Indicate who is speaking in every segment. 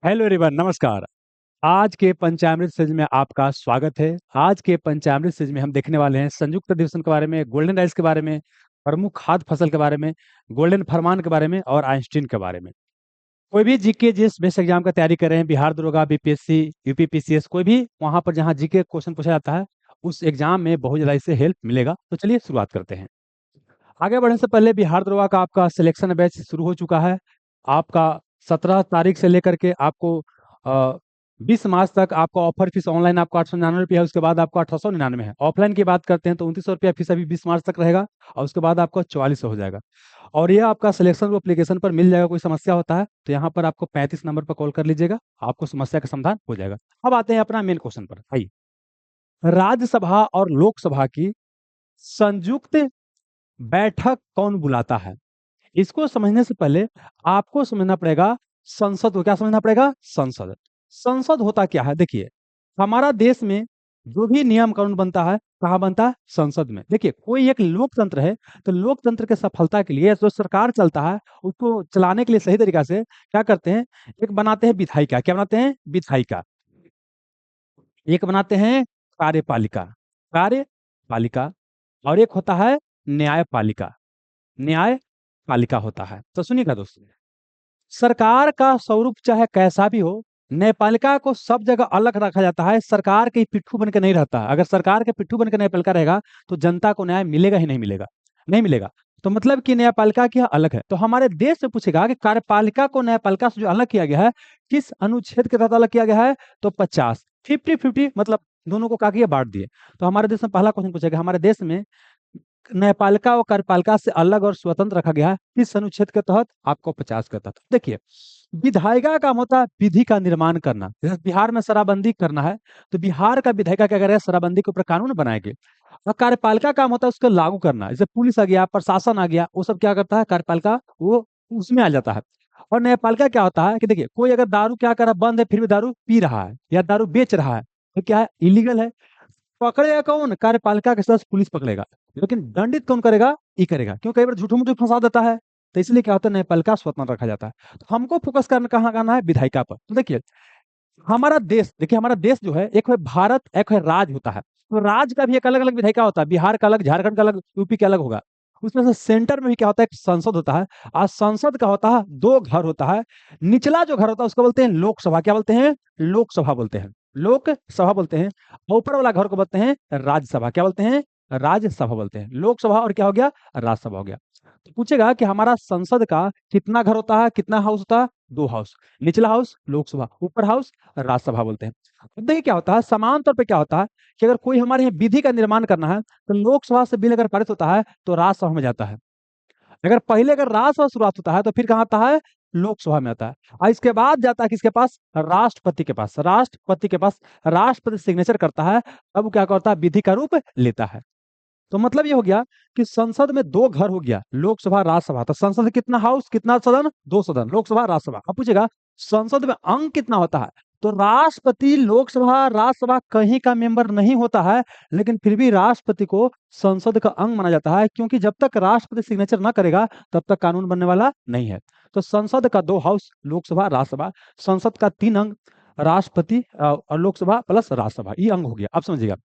Speaker 1: Hello everyone, नमस्कार। आज के पंचामृत सीरीज में आपका स्वागत है। आज के पंचामृत सीरीज में हम देखने वाले हैं संयुक्त अधिवेशन के बारे में, गोल्डन राइस के बारे में, प्रमुख खाद्य फसल के बारे में, गोल्डन फरमान के बारे में और आइंस्टीन के बारे में। कोई भी जीके जिस बेस एग्जाम का तैयारी कर रहे हैं, बिहार दरोगा, बीपीएससी, यूपीपीसीएस, कोई भी वहां पर जहां जीके क्वेश्चन पूछा जाता है, उस एग्जाम में बहुत ज्यादा इससे हेल्प मिलेगा। तो चलिए शुरुआत करते हैं। आगे बढ़ने से पहले बिहार दरोगा का आपका सिलेक्शन बैच शुरू हो चुका है। आपका 17 तारीख से लेकर के आपको 20 मार्च तक आपका ऑफर फीस ऑनलाइन आपको 899 रुपया है। उसके बाद आपको 899 है। ऑफलाइन की बात करते हैं तो 2900 रुपया फीस अभी 20 मार्च तक रहेगा और उसके बाद आपको 4400 हो जाएगा। और ये आपका सिलेक्शन जो एप्लीकेशन पर मिल जाएगा। कोई समस्या होता है तो यहाँ पर आपको 35 नंबर पर कॉल कर लीजिएगा, आपको समस्या का समाधान हो जाएगा। अब आते हैं अपना मेन क्वेश्चन पर। आइए, राज्यसभा और लोकसभा की संयुक्त बैठक कौन बुलाता है? इसको समझने से पहले आपको समझना पड़ेगा संसद को। क्या समझना पड़ेगा? संसद। संसद होता क्या है? देखिए, हमारा देश में जो भी नियम कानून बनता है कहाँ बनता है? संसद में। देखिए, कोई एक लोकतंत्र है तो लोकतंत्र के सफलता के लिए जो सरकार चलता है उसको चलाने के लिए सही तरीका से क्या करते हैं? एक बनाते हैं विधायिका। क्या बनाते हैं? विधायिका। एक बनाते हैं कार्यपालिका। कार्यपालिका। और एक होता है न्यायपालिका। न्यायपालिका होता है। तो सुनिएगा दोस्तों, सरकार का स्वरूप चाहे कैसा भी हो, न्यायपालिका को सब जगह अलग रखा जाता है। सरकार के पिट्ठू बन के नहीं रहता। अगर सरकार के पिट्ठू बन के न्यायपालिका रहेगा तो जनता को न्याय मिलेगा ही नहीं मिलेगा। नहीं मिलेगा। तो मतलब कि न्यायपालिका क्या अलग है। तो हमारे देश में पूछेगा कि कार्यपालिका को न्यायपालिका से जो अलग किया गया है, किस अनुच्छेद के तहत अलग किया गया है? तो 50, 50-50, मतलब दोनों को क्या किया? बांट दिए। तो हमारे देश में पहला क्वेश्चन पूछेगा, हमारे देश में न्यायपालिका और कार्यपालिका से अलग और स्वतंत्र रखा गया है किस अनुच्छेद के तहत? आपको 50 के तहत। देखिए, विधायिका का होता है विधि का निर्माण करना। जैसे बिहार में शराबबंदी करना है तो बिहार का विधायिका क्या करेगा? शराबबंदी के ऊपर कानून बनाएंगे। और कार्यपालिका काम होता है उसको लागू करना। जैसे पुलिस आ गया, प्रशासन आ गया, वो सब क्या करता है? कार्यपालिका वो उसमें आ जाता है। और न्यायपालिका क्या होता है कि देखिए, कोई अगर दारू क्या कर रहा है, बंद है, फिर भी दारू पी रहा है या दारू बेच रहा है, तो क्या है? इलीगल है। पकड़ेगा कौन? कार्यपालिका के साथ पुलिस पकड़ेगा। लेकिन दंडित कौन करेगा? ये करेगा। क्यों? कई बार झूठों मूठों फंसा देता है। तो इसलिए क्या होता है? न्यायपालिका स्वतंत्र रखा जाता है। तो हमको फोकस करना कहाँ करना है? विधायिका पर। तो देखिए, हमारा देश, देखिए हमारा देश जो है, एक है भारत, एक है राज्य होता है। तो राज्य का भी एक अलग अलग विधायिका होता है। बिहार का अलग, झारखंड का अलग, यूपी का अलग होगा। उसमें से सेंटर में भी क्या होता है? एक संसद होता है। आज संसद का होता है दो घर होता है। निचला जो घर होता है उसको बोलते हैं लोकसभा। क्या बोलते हैं? लोकसभा बोलते हैं। लोकसभा बोलते हैं। और ऊपर वाला घर को बोलते हैं राज्यसभा। क्या बोलते हैं? राज्यसभा बोलते हैं। लोकसभा और क्या हो गया? राज्यसभा हो गया। तो पूछेगा कि हमारा संसद का कितना घर होता है? कितना हाउस होता है? दो हाउस। निचला हाउस लोकसभा, ऊपर हाउस राज्यसभा बोलते हैं। अब देखिए क्या होता है, समान तौर पे क्या होता है कि अगर कोई हमारे यहाँ विधि का निर्माण करना है तो लोकसभा से बिल अगर पारित होता है तो राज्यसभा में जाता है। अगर पहले अगर राज्यसभा शुरुआत होता है तो फिर कहाँ आता है? लोकसभा में आता है। और इसके बाद जाता है किसके पास? राष्ट्रपति के पास। राष्ट्रपति के पास राष्ट्रपति सिग्नेचर करता है, तब वो क्या करता है? विधि का रूप लेता है। तो मतलब ये हो गया कि संसद में दो घर हो गया, लोकसभा राज्यसभा। तो संसद में कितना हाउस, कितना सदन? दो सदन, लोकसभा राज्यसभा। अब पूछेगा संसद में अंग कितना होता है? तो राष्ट्रपति लोकसभा राज्यसभा कहीं का मेंबर नहीं होता है, लेकिन फिर भी राष्ट्रपति को संसद का अंग माना जाता है, क्योंकि जब तक राष्ट्रपति सिग्नेचर ना करेगा तब तक कानून बनने वाला नहीं है। तो संसद का दो हाउस, लोकसभा राज्यसभा। संसद का तीन अंग, राष्ट्रपति और लोकसभा प्लस राज्यसभा, ये अंग हो गया। अब समझिएगा,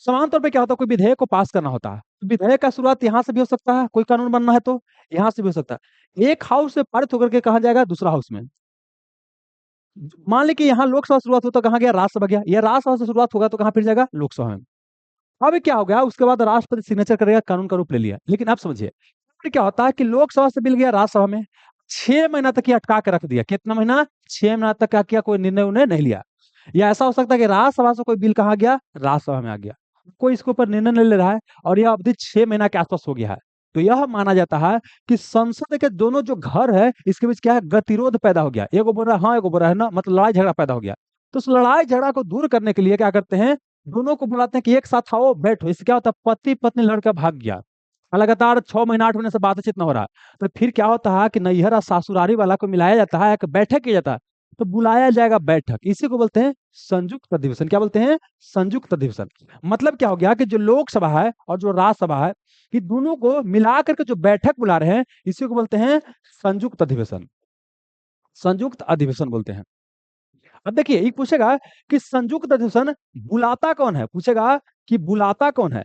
Speaker 1: समान तौर पे क्या होता है? कोई विधेयक को पास करना होता है, तो विधेयक का शुरुआत यहाँ से भी हो सकता है। कोई कानून बनना है तो यहाँ से भी हो सकता है। एक हाउस से पारित होकर के कहा जाएगा दूसरा हाउस में। मान ली कि यहाँ लोकसभा शुरुआत होता, कहाँ गया? राज्यसभा गया। यह राज्यसभा से शुरुआत होगा तो कहाँ फिर जाएगा? लोकसभा में। अब क्या हो गया? उसके बाद राष्ट्रपति सिग्नेचर करेगा, कानून का रूप ले लिया। लेकिन अब समझिए, फिर क्या होता है कि लोकसभा से बिल गया राज्यसभा में, 6 महीना तक ये अटका के रख दिया। कितना महीना? 6 महीना तक क्या किया? कोई निर्णय उन्हें नहीं लिया। या ऐसा हो सकता है कि राज्यसभा से कोई बिल कहाँ गया? राज्यसभा में आ गया। कोई इसके ऊपर निर्णय नहीं ले रहा है और यह अवधि 6 महीना के आसपास हो गया है। तो यह माना जाता है कि संसद के दोनों जो घर है इसके बीच क्या है? गतिरोध पैदा हो गया। एगो बोल रहा है हाँ, एगो बोल रहा है ना, मतलब लड़ाई झगड़ा पैदा हो गया। तो उस लड़ाई झगड़ा को दूर करने के लिए क्या करते हैं? दोनों को बुलाते हैं कि एक साथ आओ, बैठो। इससे क्या होता है? पति पत्नी लड़का भाग गया, लगातार 6 महीना 8 महीने से बातचीत न हो रहा, तो फिर क्या होता है कि नैहर और सासुरारी वाला को मिलाया जाता है, एक बैठक किया जाता है। तो बुलाया जाएगा बैठक, इसी को बोलते हैं संयुक्त अधिवेशन। क्या बोलते हैं? संयुक्त अधिवेशन। मतलब क्या हो गया कि जो लोकसभा है और जो राज्यसभा है, कि दोनों को मिला करके जो बैठक बुला रहे हैं, इसी को बोलते हैं संयुक्त अधिवेशन। संयुक्त अधिवेशन बोलते हैं। अब देखिए एक पूछेगा कि संयुक्त अधिवेशन बुलाता कौन है, पूछेगा कि बुलाता कौन है।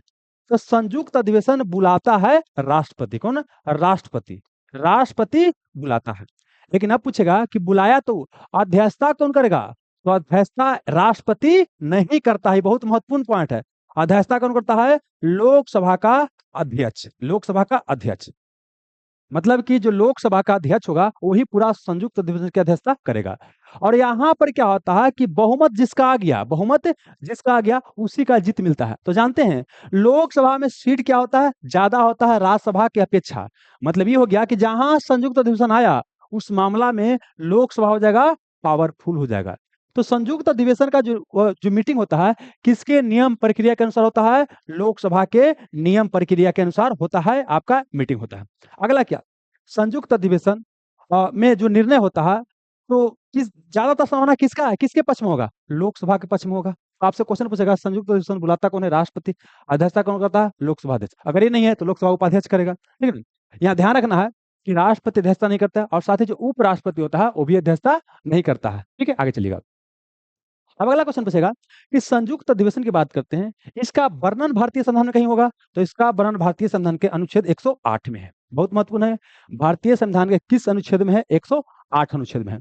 Speaker 1: तो संयुक्त अधिवेशन बुलाता है राष्ट्रपति। कौन? राष्ट्रपति। राष्ट्रपति बुलाता है। लेकिन अब पूछेगा कि बुलाया तो अध्यक्षता कौन करेगा? तो अध्यक्षता राष्ट्रपति नहीं करता है। बहुत महत्वपूर्ण पॉइंट है। अध्यक्षता कौन करता है? लोकसभा का अध्यक्ष। लोकसभा का अध्यक्ष मतलब कि जो लोकसभा का अध्यक्ष होगा वही पूरा संयुक्त अधिवेशन की अध्यक्षता करेगा। और यहाँ पर क्या होता है कि बहुमत जिसका आ गया, बहुमत जिसका आ गया उसी का जीत मिलता है। तो जानते हैं लोकसभा में सीट क्या होता है? ज्यादा होता है राज्यसभा की अपेक्षा। मतलब ये हो गया कि जहां संयुक्त अधिवेशन आया उस मामला में लोकसभा हो जाएगा पावरफुल हो जाएगा। तो संयुक्त अधिवेशन का जो मीटिंग होता है किसके नियम प्रक्रिया के अनुसार होता है? लोकसभा के नियम प्रक्रिया के अनुसार होता है, आपका मीटिंग होता है। अगला क्या? संयुक्त अधिवेशन में जो निर्णय होता है तो किस ज्यादातर संभावना किसका है, किसके पक्ष में होगा? लोकसभा के पक्ष में होगा। तो आपसे क्वेश्चन पूछेगा संयुक्त अधिवेशन बुलाता कौन है? राष्ट्रपति। अध्यक्षता कौन करता है? लोकसभा अध्यक्ष। अगर ये नहीं है तो लोकसभा उपाध्यक्ष करेगा। ठीक है। यहाँ ध्यान रखना है कि राष्ट्रपति अध्यक्षता नहीं करता है और साथ ही जो उपराष्ट्रपति होता है वो भी अध्यक्षता नहीं करता है। ठीक है, आगे चलिएगा। अब अगला क्वेश्चन पूछेगा कि संयुक्त अधिवेशन की बात करते हैं, इसका वर्णन भारतीय संविधान में कहीं होगा? तो इसका वर्णन भारतीय संविधान के अनुच्छेद 108 में है। बहुत महत्वपूर्ण है। भारतीय संविधान के किस अनुच्छेद में है? 108 अनुच्छेद में है।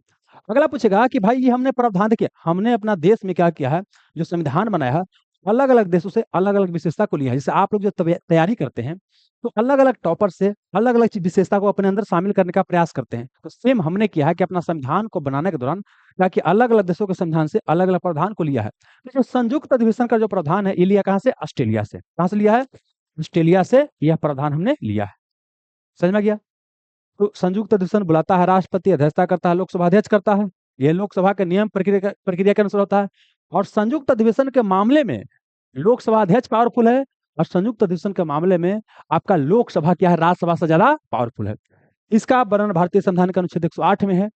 Speaker 1: अगला पूछेगा कि भाई ये हमने प्रावधान किया, हमने अपना देश में क्या किया है, जो संविधान बनाया है अलग अलग देशों से अलग अलग विशेषता को लिया है। जैसे आप लोग जो तैयारी करते हैं तो अलग अलग टॉपर से अलग अलग विशेषता को अपने अंदर शामिल करने का प्रयास करते हैं। तो सेम हमने किया है कि अपना संविधान को बनाने के दौरान ताकि अलग अलग देशों के संविधान से अलग अलग प्रावधान को लिया है। तो जो संयुक्त अधिवेशन का जो प्रावधान है ये लिया कहाँ से? ऑस्ट्रेलिया से। कहाँ से लिया है? ऑस्ट्रेलिया से यह प्रावधान हमने लिया है। समझ में गया? तो संयुक्त अधिवेशन बुलाता है राष्ट्रपति, अध्यक्षता करता है लोकसभा अध्यक्ष करता है। यह लोकसभा के नियम प्रक्रिया के अनुसार होता है। और संयुक्त अधिवेशन के मामले में लोकसभा अध्यक्ष पावरफुल है और संयुक्त अधिवेशन के मामले में आपका लोकसभा क्या है? राज्यसभा से ज्यादा पावरफुल है। इसका वर्णन भारतीय संविधान के अनुच्छेद 108 में है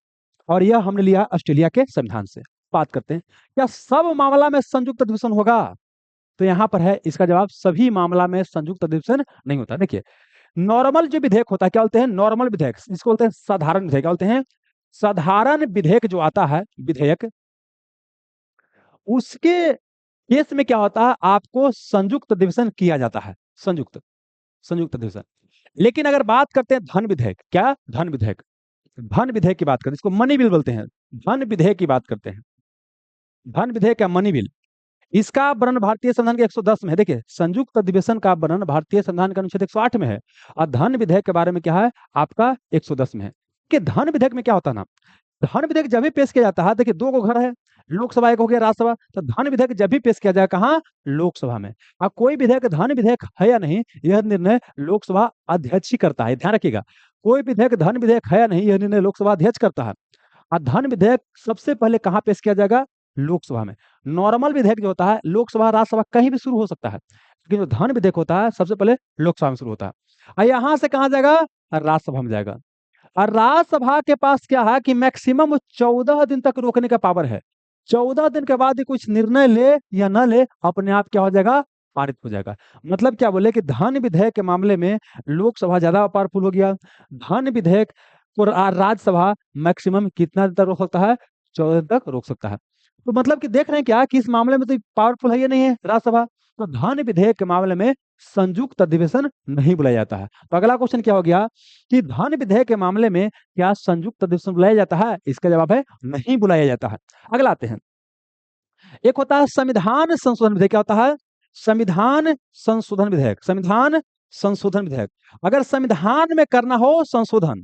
Speaker 1: और यह हमने लिया ऑस्ट्रेलिया के संविधान से। बात करते हैं क्या सब मामला में संयुक्त अधिवेशन होगा? तो यहां पर है इसका जवाब, सभी मामला में संयुक्त अधिवेशन नहीं होता। देखिए नॉर्मल जो विधेयक होता है क्या बोलते हैं? नॉर्मल विधेयक, इसको बोलते हैं साधारण विधेयक। क्या बोलते हैं? साधारण विधेयक जो आता है विधेयक, उसके केस में क्या होता है? आपको संयुक्त अधिवेशन किया जाता है। संयुक्त संयुक्त अधिवेशन। लेकिन अगर बात करते हैं धन विधेयक, क्या धन विधेयक, धन विधेयक की बात करते हैं, इसको मनी बिल बोलते हैं। धन विधेयक की बात करते हैं, धन विधेयक या मनी बिल, इसका वर्णन भारतीय संविधान के 110 में है। देखिए संयुक्त अधिवेशन का वर्णन भारतीय संविधान के अनुच्छेद 108 में है और धन विधेयक के बारे में क्या है? आपका 110 में है। कि धन विधेयक में क्या होता है ना, धन विधेयक जब भी पेश किया जाता है, देखिए दो को घर है, लोकसभा एक हो गया राज्यसभा, तो धन विधेयक जब भी पेश किया जाए कहाँ? लोकसभा में। अब कोई विधेयक धन विधेयक है या नहीं यह निर्णय लोकसभा अध्यक्ष ही करता है। ध्यान रखिएगा, कोई विधेयक धन विधेयक है या नहीं यह निर्णय लोकसभा अध्यक्ष करता है। और धन विधेयक सबसे पहले कहाँ पेश किया जाएगा? लोकसभा में। नॉर्मल विधेयक जो होता है लोकसभा राज्यसभा कहीं भी शुरू हो सकता है, लेकिन जो धन विधेयक होता है सबसे पहले लोकसभा में शुरू होता है और यहां से कहाँ जाएगा? राज्यसभा में जाएगा। और राज्यसभा के पास क्या है कि मैक्सिमम 14 दिन तक रोकने का पावर है। 14 दिन के बाद ही कुछ निर्णय ले या न ले अपने आप क्या हो जाएगा? पारित हो जाएगा। मतलब क्या बोले कि धन विधेयक के मामले में लोकसभा ज्यादा पावरफुल हो गया। धन विधेयक को राज्यसभा मैक्सिमम कितना दिन तक रोक सकता है? 14 दिन तक रोक सकता है। तो मतलब कि देख रहे हैं क्या कि इस मामले में तो पावरफुल है या नहीं है राज्यसभा? तो धन विधेयक के मामले में संयुक्त अधिवेशन नहीं बुलाया जाता है। तो अगला क्वेश्चन क्या हो गया कि धन विधेयक के मामले में क्या संयुक्त अधिवेशन बुलाया जाता है? इसका जवाब है नहीं बुलाया जाता है। अगला आते हैं, एक होता है संविधान संशोधन विधेयक। क्या होता है? संविधान संशोधन विधेयक। संविधान संशोधन विधेयक, अगर संविधान में करना हो संशोधन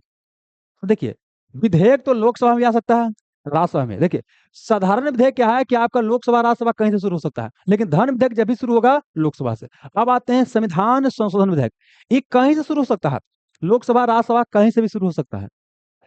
Speaker 1: तो देखिए विधेयक तो लोकसभा में आ सकता है, राज्यसभा में। देखिए साधारण विधेयक क्या है कि आपका लोकसभा राज्यसभा कहीं से शुरू हो सकता है, लेकिन धन विधेयक जब भी शुरू होगा लोकसभा से। अब आते हैं संविधान संशोधन विधेयक, ये कहीं से शुरू हो सकता है, लोकसभा राज्यसभा कहीं से भी शुरू हो सकता है,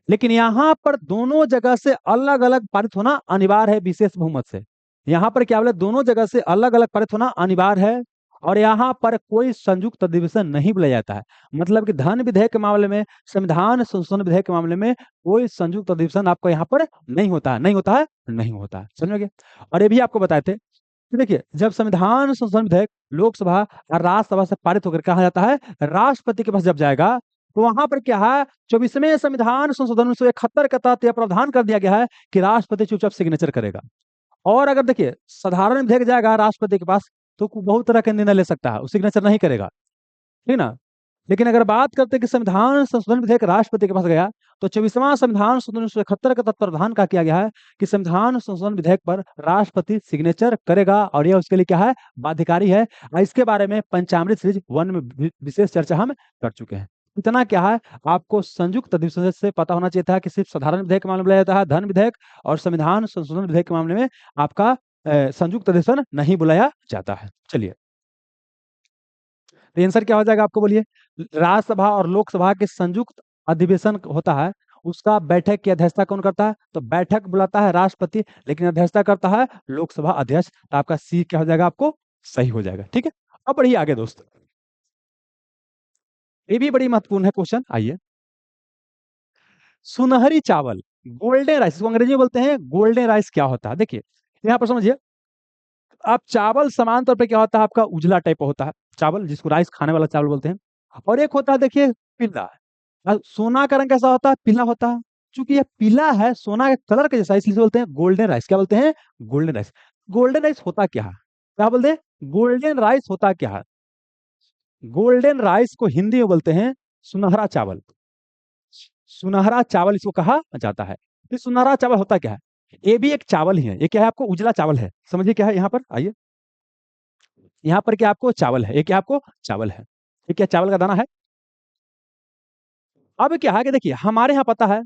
Speaker 1: लेकिन यहाँ पर दोनों जगह से अलग अलग पारित होना अनिवार्य है विशेष बहुमत से। यहाँ पर क्या बोले, दोनों जगह से अलग अलग पारित होना अनिवार्य है और यहाँ पर कोई संयुक्त अधिवेशन नहीं बुलाया जाता है। मतलब कि धन विधेयक के मामले में, संविधान संशोधन विधेयक के मामले में कोई संयुक्त अधिवेशन आपको यहाँ पर नहीं होता है, नहीं होता है, नहीं होता है। समझ में गया? और ये भी आपको बताए थे कि देखिए जब संविधान संशोधन विधेयक लोकसभा और राज्यसभा से पारित होकर कहा जाता है राष्ट्रपति के पास जब जाएगा, तो वहां पर क्या है 24वें संविधान संशोधन 1971 के तहत यह प्रावधान कर दिया गया है कि राष्ट्रपति चुपचाप सिग्नेचर करेगा। और अगर देखिए साधारण विधेयक जाएगा राष्ट्रपति के पास तो बहुत तरह के निर्णय ले सकता है, वो सिग्नेचर नहीं करेगा, ठीक ना। लेकिन अगर बात करते हैं कि संविधान संशोधन विधेयक राष्ट्रपति के पास गया, तो 24वां संविधान संशोधन 1971 का तत्वावधान का किया गया है कि संविधान संशोधन विधेयक पर राष्ट्रपति सिग्नेचर करेगा और यह उसके लिए क्या है, बाध्यकारी है। इसके बारे में पंचामृत सीरीज 1 में विशेष चर्चा हम कर चुके हैं। इतना क्या है, आपको संयुक्त अधिवेशन से पता होना चाहिए था कि सिर्फ साधारण विधेयक के मामले में बुलाया जाता है धन विधेयक, और संविधान संशोधन विधेयक के मामले में आपका संयुक्त अधिवेशन नहीं बुलाया जाता है। चलिए, तो आंसर क्या हो जाएगा आपको बोलिए। राज्यसभा और लोकसभा के संयुक्त अधिवेशन होता है, उसका बैठक की अध्यक्षता कौन करता है, तो बैठक बुलाता है राष्ट्रपति, लेकिन अध्यक्षता करता है लोकसभा अध्यक्ष। तो आपका सी क्या हो जाएगा, आपको सही हो जाएगा। ठीक है, अब बढ़िए आगे दोस्त, ये भी बड़ी महत्वपूर्ण है क्वेश्चन। आइए, सुनहरी चावल, गोल्डन राइस, इसको अंग्रेजी में बोलते हैं गोल्डन राइस, क्या होता है देखिए यहाँ पर समझिए। आप चावल समान तौर पे क्या होता है, आपका उजला टाइप का होता है चावल, जिसको राइस खाने वाला चावल बोलते हैं। और एक होता है देखिए पीला। सोना का रंग कैसा होता है, पीला होता है। चूंकि ये पीला है, सोना के कलर के जैसा, इसलिए बोलते हैं गोल्डन राइस। क्या बोलते हैं, गोल्डन राइस। गोल्डन राइस होता क्या है, क्या बोलते हैं, गोल्डन राइस होता क्या है। गोल्डन राइस को हिंदी में बोलते हैं सुनहरा चावल। सुनहरा चावल इसको कहा जाता है। ये सुनहरा चावल होता क्या है, ये भी एक चावल ही है। ये क्या है, आपको उजला चावल है। समझिए क्या है यहाँ पर, आइए यहाँ पर क्या आपको चावल है, ये क्या आपको चावल है, ये क्या चावल का दाना है। अब क्या है कि देखिए हमारे यहाँ पता है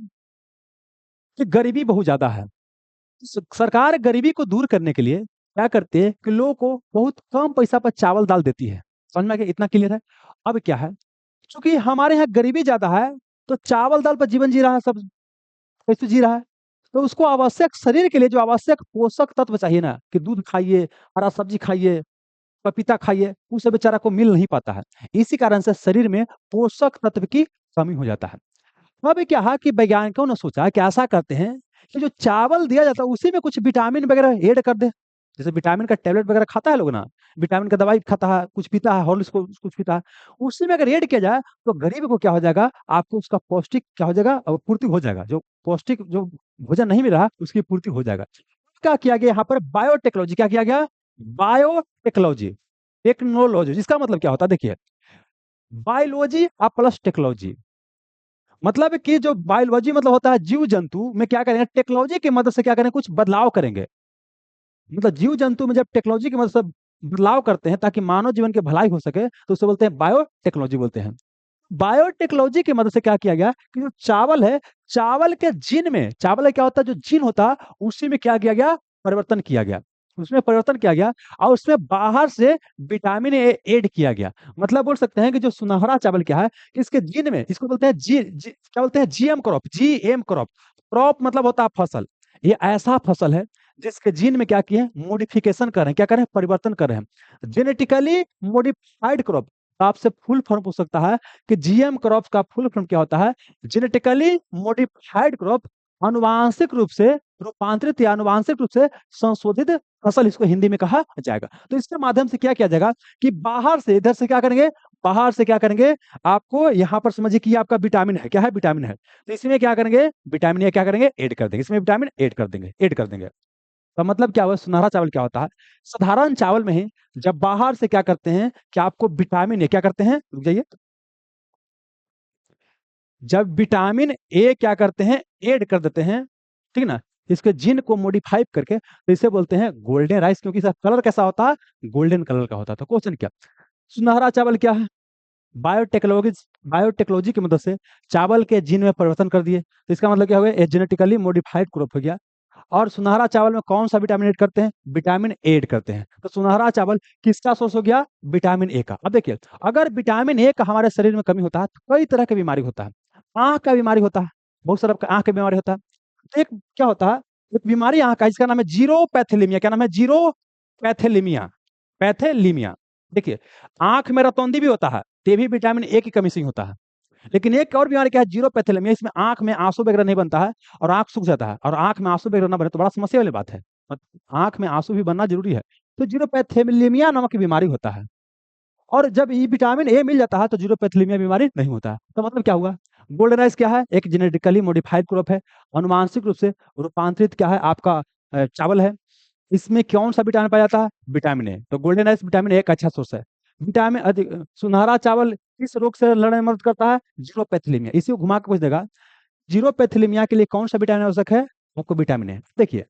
Speaker 1: कि गरीबी बहुत ज्यादा है। सरकार गरीबी को दूर करने के लिए क्या करती है कि लोगों को बहुत कम पैसा पर चावल दाल देती है। समझ में आ गया, इतना क्लियर है। अब क्या है, क्योंकि हमारे यहाँ गरीबी ज्यादा है, तो चावल दाल पर जीवन जी रहा है सब, कैसे जी रहा है। तो उसको आवश्यक शरीर के लिए जो आवश्यक पोषक तत्व चाहिए ना, कि दूध खाइए, हरा सब्जी खाइए, पपीता खाइए, उसे बेचारा को मिल नहीं पाता है। इसी कारण से शरीर में पोषक तत्व की कमी हो जाता है। अब क्या है कि वैज्ञानिकों ने सोचा कि ऐसा करते हैं कि जो चावल दिया जाता है उसी में कुछ विटामिन वगैरह ऐड कर दे। जैसे विटामिन का टैबलेट वगैरह खाता है लोग ना, विटामिन का दवाई खाता है, कुछ पीता है, हॉर्लिक्स को कुछ पीता है, उसी में अगर ऐड किया जाए तो गरीब को क्या हो जाएगा, आपको उसका पौष्टिक क्या हो जाएगा, पूर्ति हो जाएगा। जो पौष्टिक जो भोजन नहीं मिल रहा उसकी पूर्ति हो जाएगा। क्या किया गया यहाँ पर, बायोटेक्नोलॉजी। क्या किया गया, बायोटेक्नोलॉजी, टेक्नोलॉजी, जिसका मतलब क्या होता है देखिए, बायोलॉजी प्लस टेक्नोलॉजी। मतलब है कि जो बायोलॉजी मतलब होता है जीव जंतु में क्या करेंगे, टेक्नोलॉजी की मदद से क्या करेंगे, कुछ बदलाव करेंगे। मतलब जीव जंतु में जब टेक्नोलॉजी की मदद से बदलाव करते हैं ताकि मानव जीवन की भलाई हो सके, तो उसे बोलते हैं बायोटेक्नोलॉजी बोलते हैं। बायोटेक्नोलॉजी की मदद से क्या किया गया कि जो चावल है, चावल के जीन में, चावल का क्या होता है जो जीन होता है, उसी में क्या किया गया, परिवर्तन किया गया। उसमें परिवर्तन किया गया और उसमें बाहर से विटामिन ए ऐड किया गया। मतलब बोल सकते हैं कि जो सुनहरा चावल क्या है, इसके जीन में, इसको बोलते हैं क्या बोलते हैं, GM crop, GM crop. Crop मतलब होता है फसल। ये ऐसा फसल है जिसके जीन में क्या किए, मॉडिफिकेशन कर रहे हैं, क्या कर रहे हैं, परिवर्तन कर रहे हैं, जेनेटिकली मॉडिफाइड क्रॉप। आपसे फुल फॉर्म पूछ सकता है कि जीएम क्रॉप का फुल फॉर्म क्या होता है, जेनेटिकली मॉडिफाइड क्रॉप, अनुवांशिक रूप से रूपांतरित या अनुवांशिक रूप से संशोधित फसल, इसको हिंदी में कहा जाएगा। तो इसके माध्यम से क्या किया जाएगा कि बाहर से, इधर से क्या करेंगे, बाहर से क्या करेंगे, आपको यहाँ पर समझिए कि आपका विटामिन है, क्या है, विटामिन है, तो इसमें क्या करेंगे, विटामिन ए क्या करेंगे, ऐड कर देंगे, इसमें विटामिन ऐड कर देंगे, ऐड कर देंगे। तो मतलब क्या हुआ, सुनहरा चावल क्या होता है, साधारण चावल में ही जब बाहर से क्या करते हैं कि आपको विटामिन ए क्या करते हैं, रुक जाइए, जब विटामिन ए क्या करते हैं, ऐड कर देते हैं, ठीक ना, इसके जीन को मॉडिफाई करके, तो इसे बोलते हैं गोल्डन राइस, क्योंकि इसका कलर कैसा होता है, गोल्डन कलर का होता है। तो क्वेश्चन क्या, सुनहरा चावल क्या है, बायोटेक्नोलॉजी, बायोटेक्नोलॉजी की मदद से चावल के जीन में परिवर्तन कर दिए, तो इसका मतलब क्या हो गया, जेनेटिकली मॉडिफाइड क्रॉप हो गया। और सुनहरा चावल में कौन सा विटामिन ऐड करते हैं, विटामिन ऐड करते हैं। तो सुनहरा चावल किसका सोर्स हो गया, विटामिन ए का। अब देखिए, अगर विटामिन ए का हमारे शरीर में कमी होता है तो कई तरह की बीमारी होता है। आंख का बीमारी होता है, बहुत सारा आंख का बीमारी होता है। तो एक क्या होता है, एक बीमारी आंख का, जिसका नाम है जीरो पैथेलीमिया। क्या नाम है, जीरो पैथेलीमिया, पैथेलीमिया। देखिए, आंख में रतौंधी भी होता है, ये भी विटामिन ए की कमी से ही होता है। लेकिन एक और बीमारी क्या है, जीरो पैथेलेमिया, इसमें आंख में आंसू वगैरह नहीं बनता है और आंख सूख जाता है, और आंख में आंसू वगैरह ना बने तो बड़ा समस्या वाली बात है। आंख में आंसू भी बनना जरूरी है। तो जीरो पैथेलेमिया नामक की बीमारी होता है। और जब ये विटामिन ए मिल जाता है तो जीरो पैथेलेमिया बीमारी नहीं होता है। तो मतलब क्या हुआ, गोल्डन राइस क्या है, एक जेनेटिकली मॉडिफाइड क्रॉप है, अनुवांशिक रूप से रूपांतरित क्या है आपका चावल है। इसमें कौन सा विटामिन पाया जाता है? Vitamin A. तो गोल्डन राइस विटामिन ए का अच्छा सोर्स है। विटामिन अधिक सुनहरा चावल किस रोग से लड़ने में मदद करता है? जीरोपैथिलीमिया। इसी को घुमा के पूछ देगा, जीरोपैथिलीमिया के लिए कौन सा विटामिन आवश्यक है? आपको विटामिन ए। देखिए,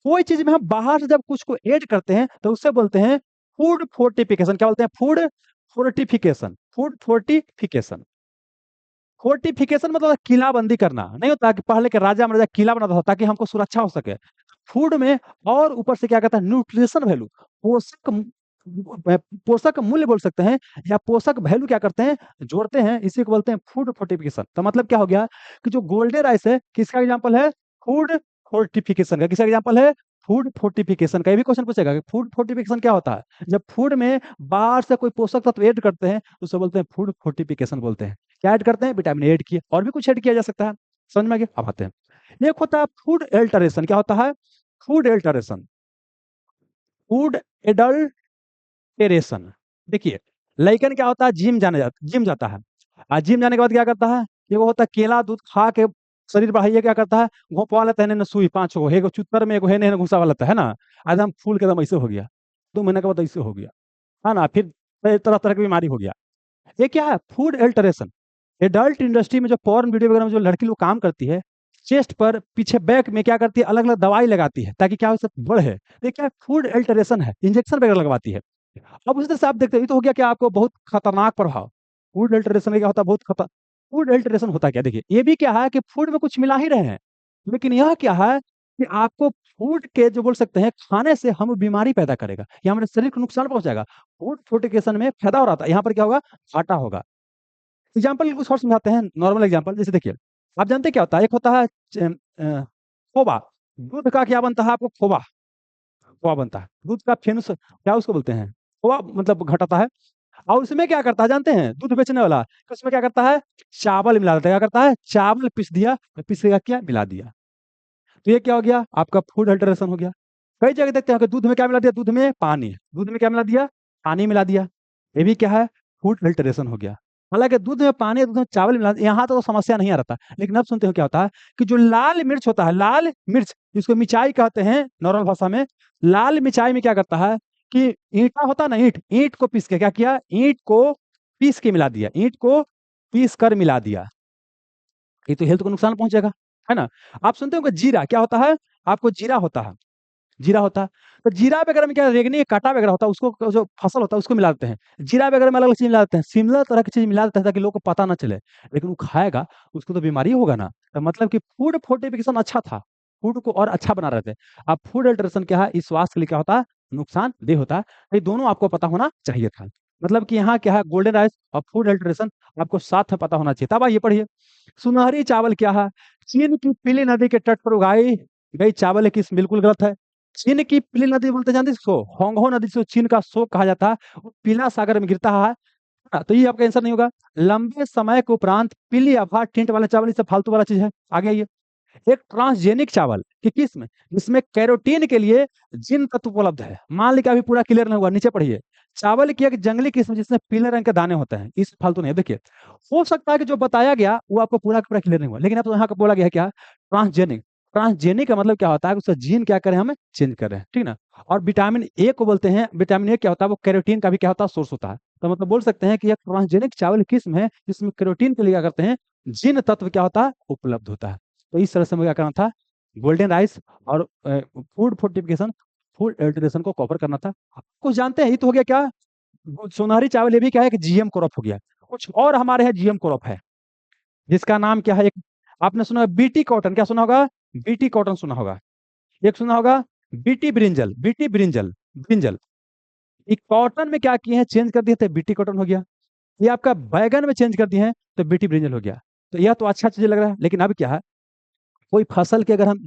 Speaker 1: कोई चीज में हम बाहर से जब कुछ को ऐड करते हैं तो उससे बोलते हैं फूड फोर्टिफिकेशन। क्या बोलते हैं? Food fortification. Food fortification. Fortification मतलब किलाबंदी करना नहीं होता कि पहले के राजा महाराजा किला बनाता था ताकि हमको सुरक्षा हो सके। फूड में और ऊपर से क्या कहता है? न्यूट्रिशन वैल्यू, पोषक पोषक मूल्य बोल सकते हैं, या पोषक वैल्यू क्या करते हैं? जोड़ते हैं। इसी को बोलते हैं फूड फोर्टिफिकेशन। तो मतलब क्या हो गया कि जो गोल्डन राइस है किसका एग्जांपल है? फूड फोर्टिफिकेशन का। किसका एग्जांपल है? फूड फोर्टिफिकेशन का। ये भी क्वेश्चन पूछेगा कि फूड फोर्टिफिकेशन क्या होता है? जब फूड में बाहर से कोई पोषक तत्व ऐड करते हैं तो उसे बोलते हैं फूड फोर्टिफिकेशन बोलते हैं। क्या ऐड करते हैं? विटामिन ए ऐड किए, और भी कुछ ऐड किया जा सकता है। समझ में आ गया? अब आते हैं, एक होता है फूड एल्टरेशन। क्या होता है? Food alteration, food adulteration. देखिए, लइकन क्या होता है? जिम जाता है। जिम जाने के बाद क्या करता है? ये वो होता है केला दूध खा के शरीर बढ़ाइए, क्या करता है? घोंपवा लेता है ने सुई 5 गो, एगो चुत्तर में, एगो है ने घुसा वाला है ना। एकदम फूल के एकदम ऐसे हो गया, 2 महीने के बाद ऐसे हो गया, है ना। फिर तरह तरह की बीमारी हो गया। ये क्या है? फूड एल्टरेशन। एडल्ट इंडस्ट्री में जो पॉर्न वीडियो वगैरह में जो लड़की लोग काम करती है, चेस्ट पर पीछे बैक में क्या करती है? अलग अलग दवाई लगाती है ताकि क्या हो? सब बढ़े। ये क्या? फूड एल्टरेशन है। इंजेक्शन वगैरह लगवाती है। अब उसी तरह से आप देखते हो, ये तो हो गया क्या आपको बहुत खतरनाक प्रभाव। फूड अल्टरेशन में क्या होता है? बहुत खतर फूड अल्टरेशन होता है क्या? देखिए, ये भी क्या है कि फूड में कुछ मिला ही रहे हैं, लेकिन यह क्या है कि आपको फूड के जो बोल सकते हैं खाने से हम बीमारी पैदा करेगा या हमारे शरीर को नुकसान पहुंचाएगा। फूड फोर्टिफिकेशन में फायदा हो रहा था, यहाँ पर क्या होगा? घाटा होगा। एग्जाम्पल कुछ और समझाते हैं, नॉर्मल एग्जाम्पल। जैसे देखिए, आप जानते हैं क्या होता है? एक होता है खोबा। दूध का क्या बनता है? आपको खोबा, खोआ बनता है। दूध का फेनुस क्या उसको बोलते हैं? खोआ मतलब घटाता है। और उसमें क्या करता है जानते हैं? दूध बेचने वाला तो उसमें क्या करता है? चावल मिला देता है। क्या करता है? चावल पीस दिया, पीस के क्या मिला दिया। तो ये क्या हो गया? आपका फूड अल्टरेशन हो गया। कई जगह देखते हैं कि दूध में क्या मिला दिया? दूध में पानी। दूध में क्या मिला दिया? पानी मिला दिया। ये भी क्या है? फूड अल्टरेशन हो गया। हालांकि दूध में पानी, दूध में चावल मिला, यहाँ तो समस्या नहीं आ रहा था, लेकिन अब सुनते हो क्या होता है कि जो लाल मिर्च होता है, लाल मिर्च जिसको मिचाई कहते हैं नॉर्मल भाषा में, लाल मिचाई में क्या करता है कि ईंटा होता है ना, ईंट, ईंट को पीस के क्या किया? ईंट को पीस के मिला दिया, ईंट को पीस कर मिला दिया। ये तो हेल्थ को नुकसान पहुंचेगा, है ना। आप सुनते हो कि जीरा क्या होता है? आपको जीरा होता है, जीरा होता है। तो जीरा वगैरह में क्या रेगनी कांटा वगैरह होता है, उसको जो फसल होता है उसको मिला देते हैं। जीरा वगैरह में अलग अलग चीज मिला देते हैं, सिमिलर तरह की चीज मिला देते हैं ताकि लोग को पता ना चले, लेकिन वो खाएगा उसको तो बीमारी होगा ना। तो मतलब कि फूड फोर्टिफिकेशन अच्छा था, फूड को और अच्छा बना रहे थे। अब फूड अल्टरेशन क्या है? इस स्वास्थ्य के लिए क्या होता है? नुकसानदेह होता है। ये दोनों आपको पता होना चाहिए था। मतलब कि यहाँ क्या है? गोल्डन राइस और फूड अल्टरेशन आपको साथ में पता होना चाहिए। तब आइए पढ़िए, सुनहरी चावल क्या है? चीन की पीली नदी के तट पर उगाई गई चावल है। किस? बिल्कुल गलत है। चीन की पीली नदी बोलते जानते हैं इसको? होंगहो नदी से चीन का शोक कहा जाता है, वो पीला सागर में गिरता है। तो ये आपका आंसर नहीं होगा। लंबे समय के उपरांत पीली अफाट टिंट वाला चावल, इससे फालतू वाला चीज है। आगे आइए, एक ट्रांसजेनिक चावल की किस्म जिसमें कैरोटीन के लिए जिन तत्व उपलब्ध है। मान लीजिए अभी पूरा क्लियर नहीं हुआ, नीचे पढ़िए। चावल की एक जंगली किस्म जिसमें पीले रंग के दाने होते हैं, इस फालतू नहीं है। देखिए, हो सकता है कि जो बताया गया वो आपको पूरा का पूरा क्लियर नहीं हुआ, लेकिन अब तो यहाँ का बोला गया है क्या? ट्रांसजेनिक। ट्रांसजेनिक का मतलब क्या होता है? उसका जीन क्या करें, हमें चेंज करें, ठीक ना। और विटामिन ए को बोलते हैं, विटामिन ए क्या होता है? वो कैरोटीन का भी क्या होता है? सोर्स होता है। तो मतलब बोल सकते हैं कि यह ट्रांसजेनिक चावल की किस्म है जिसमें कैरोटीन के लिए क्या करते हैं? जिन तत्व क्या होता है? उपलब्ध होता है। तो इस तरह से हमें क्या करना था? गोल्डन राइस और फूड फोर्टिफिकेशन, फूड एल्टरेशन को कवर करना था। कुछ जानते हैं? ये तो हो गया क्या? सोनारी चावल ये भी क्या है कि जीएम क्रॉप हो गया। कुछ और हमारे यहाँ जीएम क्रॉप है जिसका नाम क्या है? एक आपने सुना होगा बीटी कॉटन। क्या सुना होगा? बीटी कॉटन सुना होगा। एक सुना होगा BT brinjal, BT brinjal, brinjal. एक कॉटन में क्या किए हैं? चेंज कर दिए थे, बीटी कॉटन हो गया। ये आपका बैगन में चेंज कर दिए हैं तो बीटी ब्रिंजल हो गया। तो यह तो अच्छा चीज लग रहा है, लेकिन अब क्या है? कोई फसल के अगर हम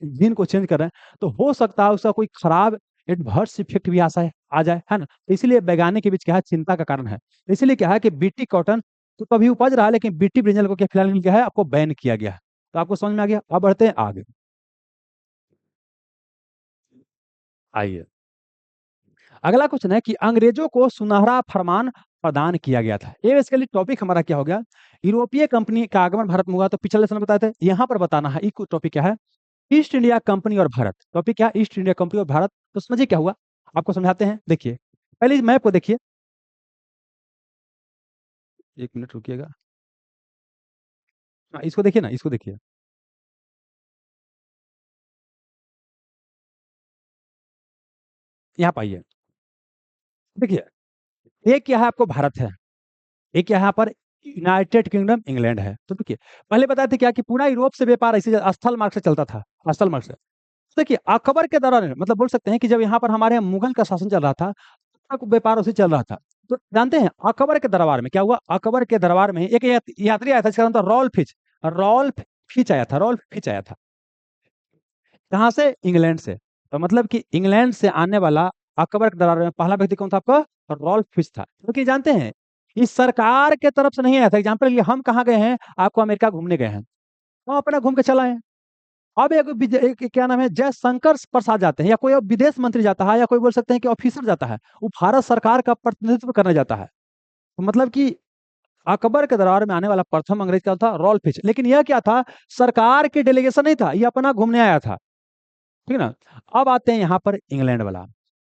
Speaker 1: जीन को चेंज कर रहे हैं तो हो सकता है उसका कोई खराब एडवर्स इफेक्ट भी आ जाए, है ना। तो इसलिए वैज्ञानिक के बीच क्या है? चिंता का कारण है। तो इसलिए क्या है कि बीटी कॉटन तो कभी उपज रहा है, लेकिन बीटी ब्रिंजल को क्या फिलहाल क्या है? आपको बैन किया गया है। तो आपको समझ में आ गया। अब बढ़ते हैं आगे, आइए। अगला क्वेश्चन है कि अंग्रेजों को सुनहरा फरमान प्रदान किया गया था। ये बेसिकली टॉपिक हमारा क्या हो गया? यूरोपीय कंपनी का आगमन भारत में हुआ। तो पिछले लेसन बताए थे, यहाँ पर बताना है ये टॉपिक क्या है? ईस्ट इंडिया कंपनी और भारत, टॉपिक क्या, ईस्ट इंडिया कंपनी और भारत। तो समझिए क्या हुआ, आपको समझाते हैं। देखिए पहले मैप को देखिए, एक मिनट रुकिएगा। हाँ, इसको देखिए ना, इसको देखिए। यहाँ पाइए, देखिए एक यहाँ आपको भारत है, एक यहाँ पर यूनाइटेड किंगडम इंग्लैंड है। तो देखिए पहले बताए थे क्या कि पूरा यूरोप से व्यापार ऐसे स्थल मार्ग से चलता था, स्थल मार्ग से। तो देखिए अकबर के दौरान में, मतलब बोल सकते हैं कि जब यहाँ पर हमारे यहाँ मुगल का शासन चल रहा था, तब तक व्यापार उसे चल रहा था। तो जानते हैं अकबर के दरबार में क्या हुआ, अकबर के दरबार में एक यात्री आया था जिसका नाम था रॉल्फ फिच। रॉल्फ फिच आया था, रॉल्फ फिच आया था। कहाँ से, इंग्लैंड से। तो मतलब कि इंग्लैंड से आने वाला अकबर के दरबार में पहला व्यक्ति कौन था आपका, रॉल्फ फिच था। क्योंकि जानते हैं इस सरकार के तरफ से नहीं आया था। एग्जाम्पल लिए हम कहाँ गए हैं, आपको अमेरिका घूमने गए हैं, हम अपना घूम के चला है। अब एक क्या नाम है, जयशंकर प्रसाद जाते हैं, या कोई अब विदेश मंत्री जाता है, या कोई बोल सकते हैं कि ऑफिसर जाता है, वो भारत सरकार का प्रतिनिधित्व करने जाता है। तो मतलब कि अकबर के दरबार में आने वाला प्रथम अंग्रेज क्या था, रॉल्फ फिच। लेकिन यह क्या था, सरकार की डेलीगेशन नहीं था, ये अपना घूमने आया था। ठीक है ना। अब आते हैं यहाँ पर इंग्लैंड वाला।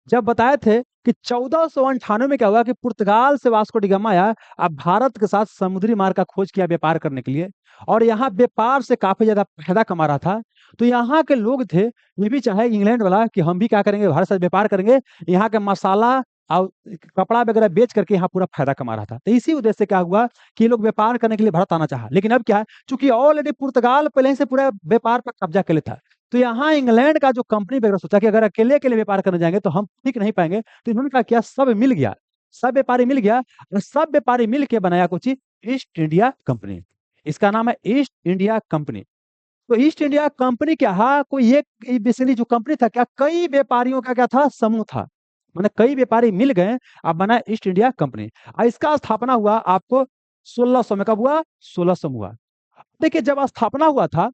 Speaker 1: जब बताए थे कि 1498 में क्या हुआ कि पुर्तगाल से वास्को डी गामा आया, अब भारत के साथ समुद्री मार्ग का खोज किया व्यापार करने के लिए, और यहाँ व्यापार से काफी ज्यादा फायदा कमा रहा था। तो यहाँ के लोग थे, ये भी चाहे इंग्लैंड वाला कि हम भी क्या करेंगे, भारत से व्यापार करेंगे, यहाँ के मसाला और कपड़ा वगैरह बेच करके यहाँ पूरा फायदा कमा रहा था। तो इसी उद्देश्य से क्या हुआ कि ये लोग व्यापार करने के लिए भारत आना चाहा। लेकिन अब क्या है, चूंकि ऑलरेडी पुर्तगाल पहले ही से पूरा व्यापार पर कब्जा कर लेता, तो यहाँ इंग्लैंड का जो कंपनी वगैरह सोचा कि अगर अकेले अकेले व्यापार करने जाएंगे तो हम टिक नहीं पाएंगे। तो इन्होंने क्या किया, सब मिल गया, सब व्यापारी मिल गया, और सब व्यापारी मिल के बनाया कुछ चीज, ईस्ट इंडिया कंपनी। इसका नाम है ईस्ट इंडिया कंपनी। तो ईस्ट इंडिया कंपनी क्या है, कोई एक बेसिकली जो कंपनी था क्या, कई व्यापारियों का क्या था, समूह था। मैंने कई व्यापारी मिल गए, अब बना ईस्ट इंडिया कंपनी। और इसका स्थापना हुआ आपको 1600 में, कब हुआ, 1600 में हुआ। देखिए जब स्थापना हुआ था,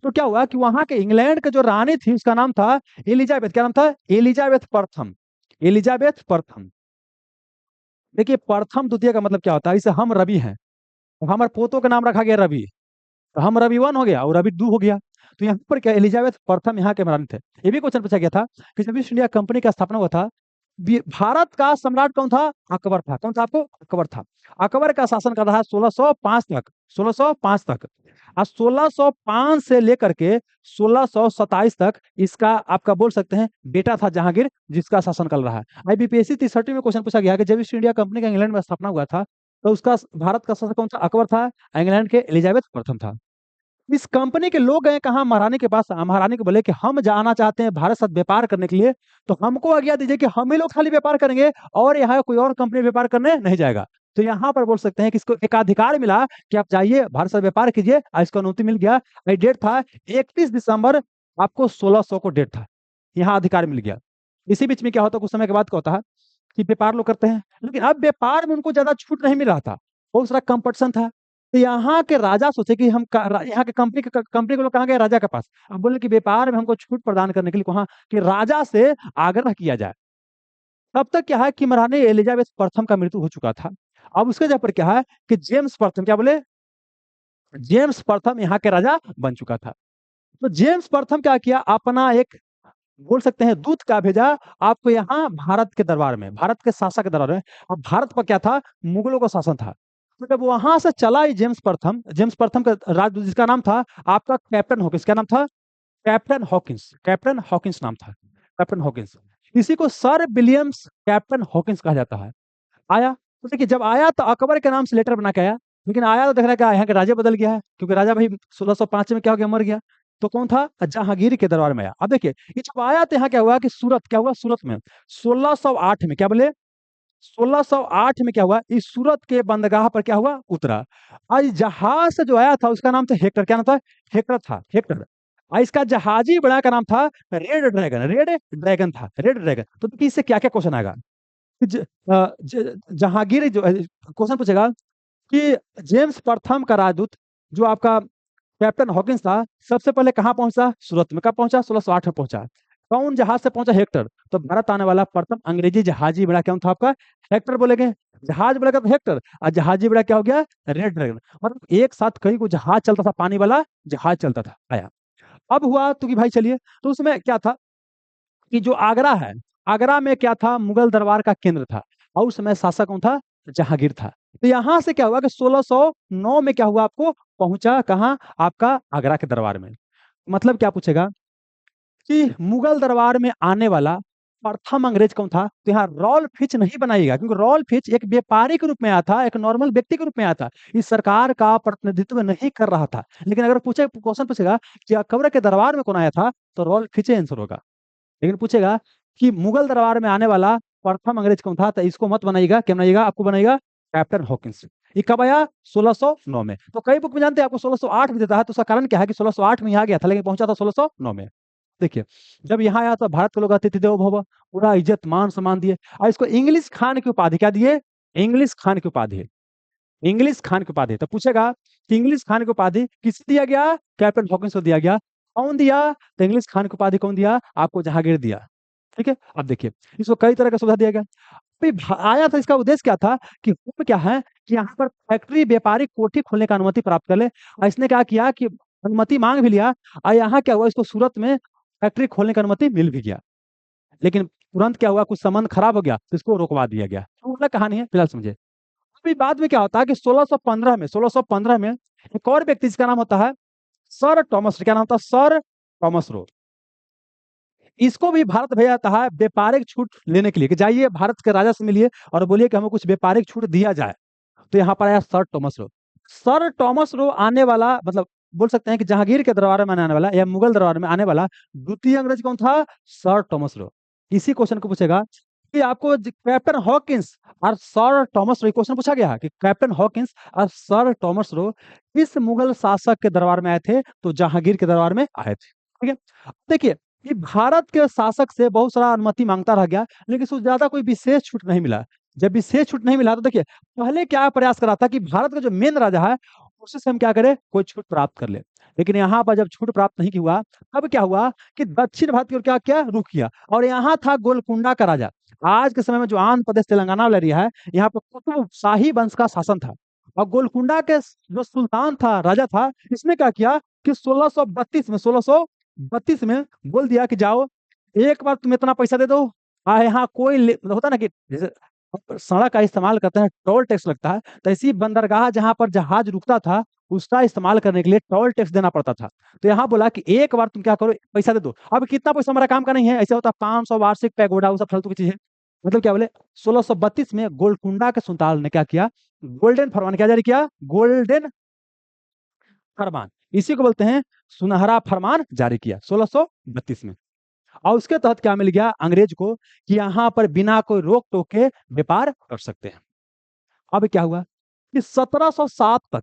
Speaker 1: तो क्या हुआ कि वहां के इंग्लैंड के जो रानी थी उसका नाम था एलिजाबेथ। क्या नाम था, एलिजाबेथ प्रथम, एलिजाबेथ प्रथम। देखिए प्रथम द्वितीय का मतलब क्या होता है, इसे हम रवि हैं, तो हमारे पोतों का नाम रखा गया रवि, तो हम रवि वन हो गया और रवि दू हो गया। तो यहाँ पर क्या, एलिजाबेथ प्रथम यहाँ के रानी थे। ये भी क्वेश्चन पूछा गया था कि जब ईस्ट इंडिया कंपनी का स्थापना हुआ था, भारत का सम्राट कौन था, अकबर था। कौन था, आपको अकबर था। अकबर का शासन कर रहा है 1605 तक, 1605 तक। और 1605 से लेकर के 1627 तक इसका आपका बोल सकते हैं बेटा था जहांगीर, जिसका शासन कर रहा है। आईबीपीएससी 30 में क्वेश्चन पूछा गया कि जब ईस्ट इंडिया कंपनी का इंग्लैंड में स्थापना हुआ था, तो उसका भारत का शासक कौन था, अकबर था, इंग्लैंड के एलिजाबेथ प्रथम था। इस कंपनी के लोग गए कहा, महारानी के पास। महारानी को बोले कि हम जाना चाहते हैं भारत साथ व्यापार करने के लिए, तो हमको आज्ञा दीजिए कि हम ही लोग खाली व्यापार करेंगे, और यहाँ कोई और कंपनी व्यापार करने नहीं जाएगा। तो यहाँ पर बोल सकते हैं कि इसको एक अधिकार मिला कि आप जाइए भारत साथ व्यापार कीजिए, और इसको अनुमति मिल गया। ये डेट था 31 दिसंबर, आपको 1600 को डेट था, यहाँ अधिकार मिल गया। इसी बीच में क्या होता, कुछ समय के बाद क्या होता है कि व्यापार लोग करते हैं, लेकिन अब व्यापार में उनको ज्यादा छूट नहीं मिल रहा था, बहुत सारा कंपटीशन था। तो यहाँ के राजा सोचे कि यहाँ के कंपनी के लोग कहाँ गए, राजा के पास। अब बोले कि व्यापार में हमको छूट प्रदान करने के लिए कहा कि राजा से आग्रह किया जाए। तब तक क्या है कि महारानी एलिजाबेथ प्रथम का मृत्यु हो चुका था। अब उसके जगह पर क्या है कि जेम्स प्रथम, क्या बोले, जेम्स प्रथम यहाँ के राजा बन चुका था। तो जेम्स प्रथम क्या किया, अपना एक बोल सकते हैं दूत का भेजा आपको यहाँ भारत के दरबार में, भारत के शासक के दरबार में। और भारत पर क्या था, मुगलों का शासन था। तो जब वहां से चला ही जेम्स प्रथम, जेम्स प्रथम का राजदूत जिसका नाम था आपका कैप्टन हॉकिंस। क्या नाम था, कैप्टन हॉकिंस, कैप्टन हॉकिंस नाम था, कैप्टन हॉकिंस। इसी को सर विलियम्स कैप्टन हॉकिंस कहा जाता है। आया, तो देखिए जब आया तो अकबर के नाम से लेटर बना के आया, लेकिन आया तो देख रहा है कि यहाँ का राजा बदल गया है, क्योंकि राजा भाई 1605 में क्या हो गया, मर गया। तो कौन था, जहांगीर के दरबार में आया। अब देखिए ये जब आया तो यहाँ क्या हुआ कि सूरत, क्या हुआ, सूरत में 1608 में, क्या बोले, 1608 में क्या हुआ, इस सूरत के बंदरगाह पर क्या हुआ, उतरा। आज जहाज से जो आया था उसका नाम था हेक्टर। क्या नाम था, हेक्टर था, हेक्टर। और इसका जहाजी बड़ा का नाम था रेड ड्रैगन, रेड ड्रैगन था, रेड ड्रैगन। तो देखिए इससे क्या क्या क्वेश्चन आएगा, जहांगीर जो क्वेश्चन पूछेगा कि जेम्स प्रथम का राजदूत जो आपका कैप्टन हॉकिंस था, सबसे पहले कहाँ पहुंचा, सूरत में। कब पहुंचा, 1608 में पहुंचा। कौन जहाज से पहुंचा, हेक्टर। तो भारत आने वाला प्रथम अंग्रेजी जहाजी बड़ा क्या था आपका, हेक्टर बोलेंगे। जहाज बड़ा तो हेक्टर, और जहाजी बड़ा क्या हो गया, रेड ड्रैगन। मतलब एक साथ कई को जहाज चलता था, पानी वाला जहाज चलता था। आया, अब हुआ तो कि भाई चलिए, तो उसमें क्या था कि जो आगरा है, आगरा में क्या था, मुगल दरबार का केंद्र था, और उस समय शासक कौन था, जहांगीर था। तो यहां से क्या हुआ कि 1609 में क्या हुआ, आपको पहुंचा कहाँ, आपका आगरा के दरबार में। मतलब क्या पूछेगा कि मुगल दरबार में आने वाला प्रथम अंग्रेज कौन था, तो यहाँ रॉल फिच नहीं बनाएगा, क्योंकि रॉल फिच एक व्यापारी के रूप में आया था, एक नॉर्मल व्यक्ति के रूप में आया था, इस सरकार का प्रतिनिधित्व नहीं कर रहा था। लेकिन अगर पूछे, क्वेश्चन पूछेगा कि अकबर के दरबार में कौन आया था, तो रॉल फिच आंसर होगा। लेकिन पूछेगा कि मुगल दरबार में आने वाला प्रथम अंग्रेज कौन था, तो इसको मत बनाइएगा, क्या बनाइएगा, आपको बनाइएगा कैप्टन हॉकिंस। ये कब आया, 1609 में। तो कई बुक में जानते हैं आपको 1608 भी देता है, तो उसका कारण क्या है कि 1608 में यहाँ गया था, लेकिन पहुंचा था 1609 में। देखिए, जब यहाँ आया तो भारत के लोग अतिथि देवो भव, पूरा इज्जत मान सम्मान दिए, और इसको इंग्लिश खान की उपाधि क्या दिए, इंग्लिश खान की उपाधि, इंग्लिश खान की उपाधि। तो पूछेगा कि इंग्लिश खान की उपाधि किस दिया गया, कैप्टन हॉकिंस को दिया गया। कौन दिया, तो इंग्लिश खान की उपाधि कौन दिया, आपको जहांगीर दिया। ठीक है, अब देखिए, इसको कई तरह का सुविधा दिया गया। अभी आया था, इसका उद्देश्य क्या था कि हुक्म क्या है कि यहाँ पर फैक्ट्री व्यापारिक कोठी खोलने का अनुमति प्राप्त कर ले, और इसने क्या किया कि अनुमति मांग भी लिया, और यहाँ क्या हुआ, इसको सूरत में फैक्ट्री खोलने का अनुमति मिल भी गया। लेकिन तुरंत क्या हुआ, कुछ संबंध खराब हो गया, तो इसको रोकवा दिया गया। तो अलग कहानी है, फिलहाल समझे। अभी बाद में क्या होता है कि 1615 में एक और व्यक्ति जिसका नाम होता है सर टॉमस, क्या नाम था, सर टॉमस रो। इसको भी भारत भेजा जाता है व्यापारिक छूट लेने के लिए, कि जाइए भारत के राजा से मिलिए और बोलिए कि हमें कुछ व्यापारिक छूट दिया जाए। तो यहाँ पर आया sir Thomas Roe. Sir Thomas Roe आने वाला, मतलब बोल सकते हैं कि जहांगीर के दरबार में आने वाला या मुगल दरबार में आने वाला द्वितीय अंग्रेज कौन था, सर टॉमस रो। इसी क्वेश्चन को पूछेगा कि आपको कैप्टन हॉकिंस और सर टॉमस रो, क्वेश्चन पूछा गया है कि कैप्टन हॉकिंस और सर टॉमस रो किस मुगल शासक के दरबार में आए थे, तो जहांगीर के दरबार में आए थे। ठीक है, अब देखिए, कि भारत के शासक से बहुत सारा अनुमति मांगता रह गया, लेकिन उससे ज्यादा कोई विशेष छूट नहीं मिला। जब विशेष छूट नहीं मिला, तो देखिए, पहले क्या प्रयास करा था कि भारत का जो मेन राजा है उससे हम क्या करें, कोई छूट प्राप्त कर ले। लेकिन यहाँ पर जब छूट प्राप्त नहीं हुआ, तब क्या हुआ कि दक्षिण भारत की ओर क्या क्या रुख किया, और यहाँ था गोलकुंडा का राजा। आज के समय में जो आंध्र प्रदेश तेलंगाना वाला एरिया है, यहाँ पर कुतुब शाही वंश का शासन था। और गोलकुंडा के जो सुल्तान था, राजा था, इसने क्या किया कि 1632 में बोल दिया कि जाओ, एक बार तुम इतना पैसा दे दो, यहाँ कोई होता ना कि जैसे सड़क का इस्तेमाल करते हैं, टोल टैक्स लगता है, तो ऐसी बंदरगाह जहां पर जहाज रुकता था, उसका इस्तेमाल करने के लिए टोल टैक्स देना पड़ता था। तो यहाँ बोला कि एक बार तुम क्या करो, पैसा दे दो। अब कितना पैसा हमारा काम का नहीं है, ऐसा होता 500 वार्षिक पैगोडा, वो सब फालतू की चीज है। मतलब क्या बोले, 1632 में गोलकुंडा के सुल्तान ने क्या किया, गोल्डन फरमान क्या जारी किया, गोल्डन फरमान, इसी को बोलते हैं सुनहरा फरमान जारी किया 1632 में। और उसके तहत क्या मिल गया अंग्रेज को, कि यहाँ पर बिना कोई रोक टोक के व्यापार कर सकते हैं। अब क्या हुआ कि 1707 तक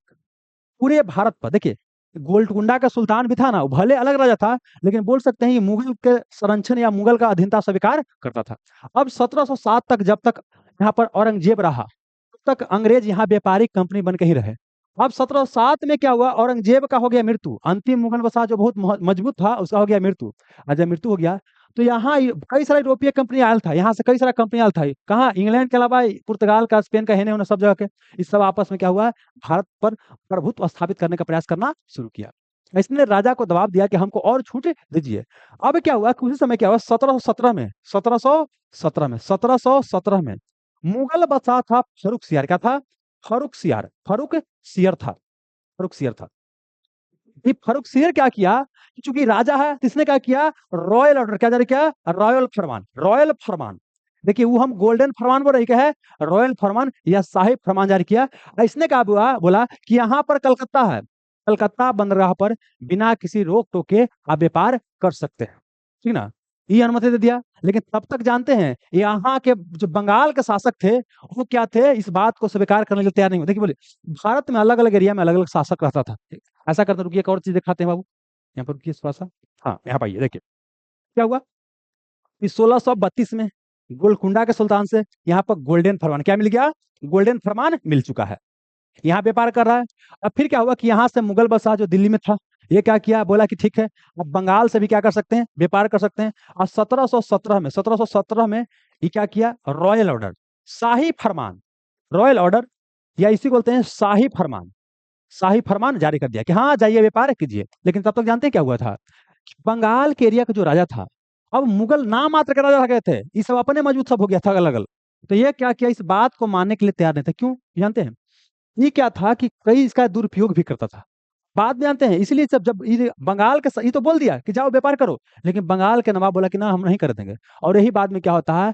Speaker 1: पूरे भारत पर, देखिए, गोलकुंडा का सुल्तान भी था ना, वो भले अलग राजा था, लेकिन बोल सकते हैं कि मुगल के संरक्षण या मुगल का अधीनता स्वीकार करता था। अब 1707 तक जब तक यहाँ पर औरंगजेब रहा, तब तक अंग्रेज यहाँ व्यापारिक कंपनी बन के ही रहे। अब 1707 में क्या हुआ, औरंगजेब का हो गया मृत्यु, अंतिम मुगल वसा जो बहुत मजबूत था उसका हो गया मृत्यु। और जब मृत्यु हो गया, तो यहाँ कई सारा यूरोपीय कंपनी आयल था, यहाँ से कई सारा कंपनी आयल था, कहाँ, इंग्लैंड के अलावा पुर्तगाल का, स्पेन का, हेने होने सब जगह के, इस सब आपस में क्या हुआ, भारत पर प्रभुत्व स्थापित करने का प्रयास करना शुरू किया। इसने राजा को दबाव दिया कि हमको और छूट दीजिए। अब क्या हुआ कि उसी समय क्या हुआ, 1717 में मुगल बादशाह था फरुख सियार, क्या था, फरुख सियर था, फरुख सियर था। ये फरुख सियर क्या किया कि चूंकि राजा है, तो इसने क्या किया, रॉयल ऑर्डर क्या जारी किया, रॉयल फरमान, रॉयल फरमान। देखिए, वो हम गोल्डन फरमान बोल रहे, क्या है, रॉयल फरमान या शाही फरमान जारी किया। और इसने क्या हुआ, बोला कि यहाँ पर कलकत्ता है, कलकत्ता बंदरगाह पर बिना किसी रोक टोक के आप व्यापार कर सकते हैं, ठीक ना, ये अनुमति दे दिया। लेकिन तब तक जानते हैं यहाँ के जो बंगाल के शासक थे, वो क्या थे, इस बात को स्वीकार करने के लिए तैयार नहीं हुए। देखिए, बोले भारत में अलग अलग एरिया में अलग अलग शासक रहता था। ऐसा करते, रुकिए एक और चीज दिखाते हैं बाबू, यहाँ पर रुकिए थोड़ा सा। हाँ, यहाँ पाइए, देखिए क्या हुआ कि 1632 में गोलकुंडा के सुल्तान से यहाँ पर गोल्डन फरमान क्या मिल गया, गोल्डन फरमान मिल चुका है, यहाँ व्यापार कर रहा है। अब फिर क्या हुआ कि यहाँ से मुगल बादशाह जो दिल्ली में था, ये क्या किया, बोला कि ठीक है, अब बंगाल से भी क्या कर सकते हैं, व्यापार कर सकते हैं। और 1717 में ये क्या किया, रॉयल ऑर्डर, शाही फरमान, रॉयल ऑर्डर या इसी को बोलते हैं शाही फरमान, शाही फरमान जारी कर दिया कि हाँ जाइए व्यापार कीजिए। लेकिन तब तक जानते हैं क्या हुआ था बंगाल के एरिया का जो राजा था, अब मुगल नाम मात्र के राजा रह गए थे, ये सब अपने मौजूद सब हो गया था अलग अलग। तो ये क्या किया, इस बात को मानने के लिए तैयार नहीं था। क्यों जानते हैं? ये क्या था कि कई इसका दुरुपयोग भी करता था। बात में जानते हैं, इसीलिए सब जब ये बंगाल के ये तो बोल दिया कि जाओ व्यापार करो, लेकिन बंगाल के नवाब बोला कि ना हम नहीं कर देंगे। और यही बाद में क्या होता है,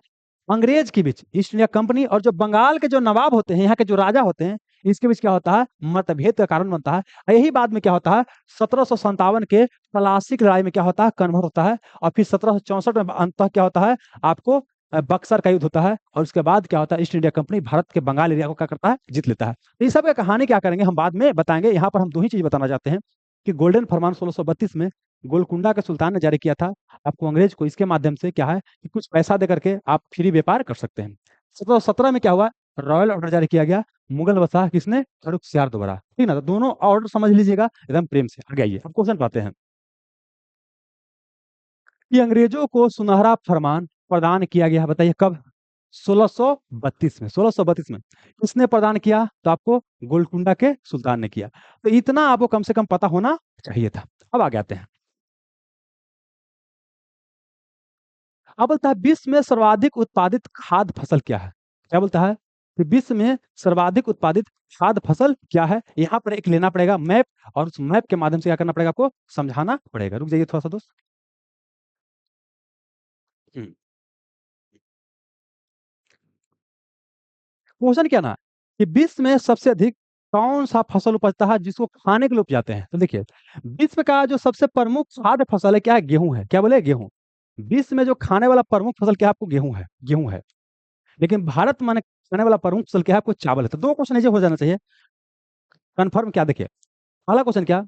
Speaker 1: अंग्रेज के बीच ईस्ट इंडिया कंपनी और जो बंगाल के जो नवाब होते हैं, यहाँ के जो राजा होते हैं, इसके बीच क्या होता है, मतभेद का कारण बनता है। और यही बाद में क्या होता है, 1757 के प्लासी की लड़ाई में क्या होता है, कन्वर्ट होता है। और फिर 1764 में अंततः क्या होता है, आपको बक्सर का युद्ध होता है। और उसके बाद क्या होता है, ईस्ट इंडिया कंपनी भारत के बंगाल एरिया को क्या करता है, जीत लेता है। तो ये सब का कहानी क्या करेंगे हम बाद में बताएंगे। यहाँ पर हम दो ही चीज बताना चाहते हैं कि गोल्डन फरमान 1632 में गोलकुंडा के सुल्तान ने जारी किया था आपको अंग्रेज को, इसके माध्यम से क्या है कि कुछ पैसा दे करके आप फ्री व्यापार कर सकते हैं। 1717 में क्या हुआ, रॉयल ऑर्डर जारी किया गया, मुगल बादशाह किसने, फारूक सियार दोबारा। ठीक ना, तो दोनों ऑर्डर समझ लीजिएगा एकदम प्रेम से। आगे आइए, अब क्वेश्चन पाते हैं कि अंग्रेजों को सुनहरा फरमान प्रदान किया गया, बताइए कब? 1632 में। 1632 में किसने प्रदान किया, तो आपको गोलकुंडा के सुल्तान ने किया। तो इतना आपको कम से कम पता होना चाहिए था। अब आगे आते हैं। अब बोलता है विश्व में सर्वाधिक उत्पादित खाद्य फसल क्या है? क्या बोलता है कि विश्व में सर्वाधिक उत्पादित खाद्य फसल क्या है? यहाँ पर एक लेना पड़ेगा मैप, और उस मैप के माध्यम से क्या करना पड़ेगा, आपको समझाना पड़ेगा। रुक जाइए थोड़ा सा दोस्त। हम्म। क्वेश्चन क्या ना, कि विश्व में सबसे अधिक कौन सा फसल उपजता है जिसको खाने के लिए उपजाते हैं? तो देखिए, विश्व का जो सबसे प्रमुख खाद्य फसल है क्या है, गेहूं है। क्या बोले, गेहूं। विश्व में जो खाने वाला प्रमुख फसल क्या है, आपको गेहूं है, गेहूं है। लेकिन भारत में खाने वाला प्रमुख फसल क्या है, आपको चावल है। तो दो क्वेश्चन ऐसे हो जाना चाहिए कंफर्म। क्या देखिए, पहला क्वेश्चन क्या,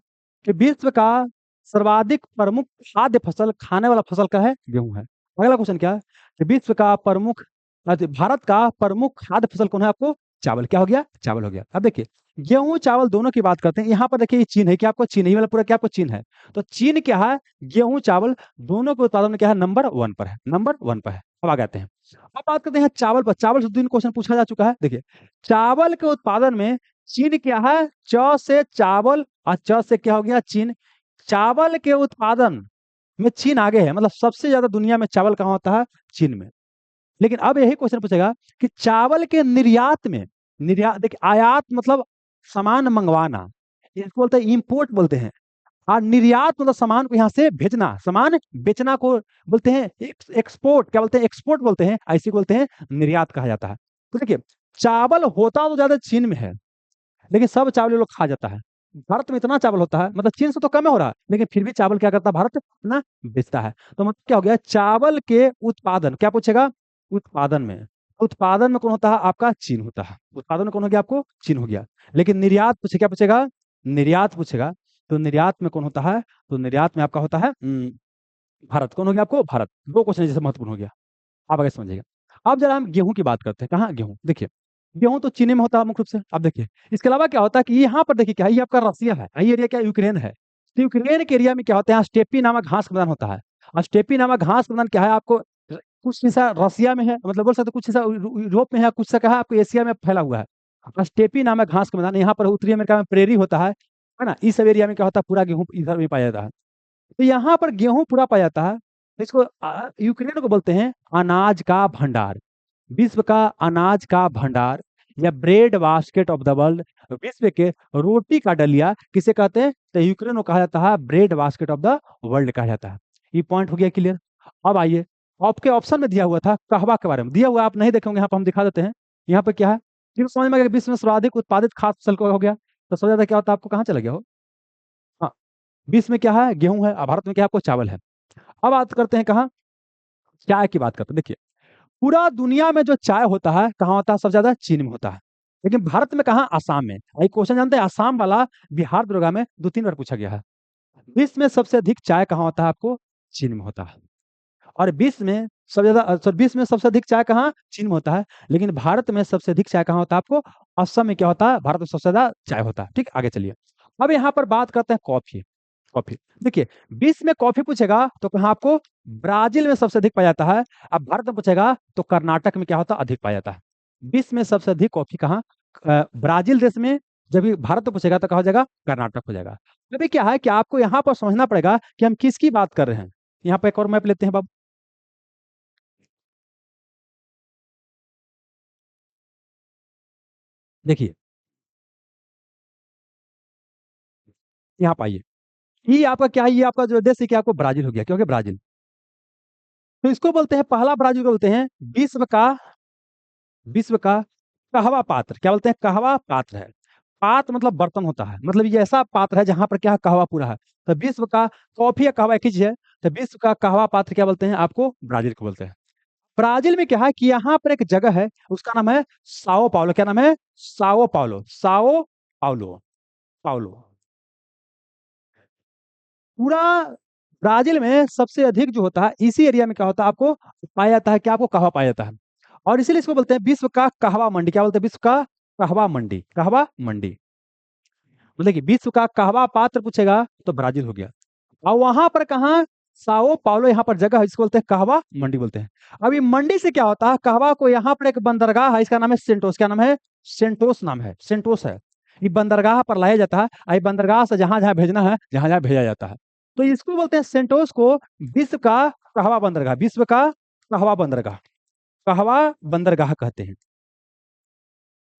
Speaker 1: कि विश्व का सर्वाधिक प्रमुख खाद्य फसल खाने वाला फसल का है, गेहूं है। अगला क्वेश्चन क्या, कि विश्व का प्रमुख भारत का प्रमुख खाद्य फसल कौन है, आपको चावल। क्या हो गया, चावल हो गया। अब देखिए, गेहूं चावल दोनों की बात करते हैं। यहाँ पर देखिए, ये चीन है, क्या आपको चीन है, ये वाला पूरा क्या आपको चीन है। तो चीन क्या है, गेहूं चावल दोनों के उत्पादन में क्या है, नंबर वन पर है, नंबर वन पर है। अब आ जाते हैं, अब बात करते हैं चावल पर। चावल से तीन क्वेश्चन पूछा जा चुका है। देखिए, चावल के उत्पादन में चीन क्या है, च से चावल और च से क्या हो गया, चीन। चावल के उत्पादन में चीन आगे है, मतलब सबसे ज्यादा दुनिया में चावल कहाँ होता है, चीन में। लेकिन अब यही क्वेश्चन पूछेगा कि चावल के निर्यात में, निर्यात देखिए, आयात मतलब सामान मंगवाना, इसको बोलते हैं इंपोर्ट बोलते हैं। और निर्यात मतलब सामान को यहाँ से भेजना, सामान बेचना को बोलते हैं एक्सपोर्ट। क्या बोलते हैं, एक्सपोर्ट बोलते हैं, ऐसी बोलते हैं निर्यात कहा जाता है। तो देखिए, चावल होता तो ज्यादा चीन में है, लेकिन सब चावल ये लोग खा जाता है। भारत में इतना चावल होता है, मतलब चीन से तो कम हो रहा है, लेकिन फिर भी चावल क्या करता है, भारत अपना बेचता है। तो मतलब क्या हो गया, चावल के उत्पादन, क्या पूछेगा, उत्पादन में। उत्पादन में कौन होता है, आपका चीन होता है। उत्पादन में कौन हो गया, आपको चीन हो गया। लेकिन निर्यात पूछे, क्या पूछेगा, निर्यात पूछेगा। तो निर्यात में कौन होता है, तो निर्यात में आपका होता है भारत। कौन हो गया, आपको भारत। दो क्वेश्चन जैसे महत्वपूर्ण हो गया, आप आगे समझिएगा। अब जरा हम गेहूं की बात करते हैं। कहाँ गेहूं, देखिए, गेहूं तो चीन में होता है मुख्य रूप से। अब देखिए, इसके अलावा क्या होता है कि यहाँ पर देखिए, क्या है, ये आपका रसिया है, ये एरिया क्या है, यूक्रेन है। तो यूक्रेन के एरिया में क्या होता है, स्टेपी नामक घास का मैदान होता है। और स्टेपी नामक घास का मैदान क्या है, आपको कुछ हिस्सा रसिया में है, मतलब बोल सकते हैं कुछ हिस्सा यूरोप में है, कुछ हिस्सा कहा आपको एशिया में फैला हुआ है। और स्टेपी नामक घास का मैदान यहाँ पर उत्तरी अमेरिका में प्रेरी होता है ना। इस सब एरिया में क्या होता है, पूरा गेहूं इधर में पाया जाता है। तो यहाँ पर गेहूं पूरा पाया जाता है। इसको यूक्रेन को बोलते हैं अनाज का भंडार, विश्व का अनाज का भंडार, या bread basket of the world. विश्व के रोटी का डलिया किसे कहते हैं, तो यूक्रेन को कहा जाता है bread basket of the world कहा जाता है। ये पॉइंट हो गया क्लियर। अब आइए, आपके ऑप्शन में दिया हुआ था कहवा के बारे में, दिया हुआ आप नहीं देखेंगे, यहाँ पर हम दिखा देते हैं। यहाँ पे क्या है, फिर समझ में आ गया, विश्व में सर्वाधिक उत्पादित खाद्य फसल को हो गया। तो समझ आता क्या होता है, आपको कहाँ चला गया हो। हाँ, विश्व में क्या है, गेहूं है, और भारत में क्या है, आपको चावल है। अब बात करते हैं कहाँ, चाय की बात करते हैं। देखिए, पूरा दुनिया में जो चाय होता है कहाँ होता है, सबसे ज्यादा चीन में होता है। लेकिन भारत में कहाँ, आसाम में। ये क्वेश्चन जानते हैं, आसाम वाला बिहार दरोगा में दो तीन बार पूछा गया है। विश्व में सबसे अधिक चाय कहाँ होता है, आपको चीन में होता है। और विश्व में सबसे ज्यादा विश्व में सबसे अधिक चाय कहाँ, चीन में होता है। लेकिन भारत में सबसे अधिक चाय कहाँ होता है, आपको असम में क्या होता है, भारत में सबसे ज्यादा चाय होता है। ठीक, आगे चलिए। अब यहाँ पर बात करते हैं कॉफी। कॉफी, देखिए, विश्व में कॉफी पूछेगा तो कहाँ आपको ब्राजील में सबसे अधिक पाया जाता है। अब भारत में पूछेगा तो कर्नाटक में क्या होता है, अधिक पाया जाता है। विश्व में सबसे अधिक कॉफी कहाँ, ब्राजील देश में, जब ये भारत में पूछेगा तो कहा हो जाएगा कर्नाटक हो जाएगा। अभी क्या है कि आपको यहाँ पर समझना पड़ेगा कि हम किसकी बात कर रहे हैं। यहाँ पर एक और मैप लेते हैं बाबू। देखिए, यहाँ पर आइए। ये आपका क्या है, ये आपका जो देश है क्या, आपको ब्राजील हो गया, क्योंकि ब्राजील, तो इसको बोलते हैं, पहला ब्राजील को बोलते हैं विश्व का, विश्व का कहवा पात्र। क्या बोलते हैं? कहवा पात्र है। पात्र मतलब बर्तन होता है, मतलब ये ऐसा पात्र है जहां पर क्या है, कहवा पूरा है। तो विश्व का, कॉफी या कहवा एक ही चीज है। तो विश्व का कहवा पात्र क्या बोलते हैं आपको? ब्राजील को बोलते हैं। ब्राजील में क्या है कि यहाँ पर एक जगह है, उसका नाम है साओ पाउलो। क्या नाम है? Sao Paulo, Sao Paulo, Paulo. पूरा ब्राजील में सबसे अधिक जो होता है इसी एरिया में क्या होता है आपको पाया जाता है, क्या आपको कहवा पाया जाता है। और इसीलिए इसको बोलते हैं विश्व का कहवा मंडी। क्या बोलते हैं? विश्व का कहवा मंडी, कहवा मंडी। मतलब कि विश्व का कहवा पात्र पूछेगा तो ब्राजील हो गया। और वहां पर कहा, साओ पाउलो, यहाँ पर जगह है जिसको बोलते हैं कहवा मंडी बोलते हैं। अब ये मंडी से क्या होता है, कहवा को यहाँ पर एक बंदरगाह है, इसका नाम है सेंटोस। क्या नाम है? सेंटोस नाम है, सेंटोस है। ये बंदरगाह पर लाया जाता है, और ये बंदरगाह से जहां जहां भेजना है, जहां जहां भेजा जाता है। तो इसको बोलते हैं सेंटोस को विश्व का कहवा बंदरगाह, विश्व का कहवा बंदरगाह, कहवा बंदरगाह कहते हैं,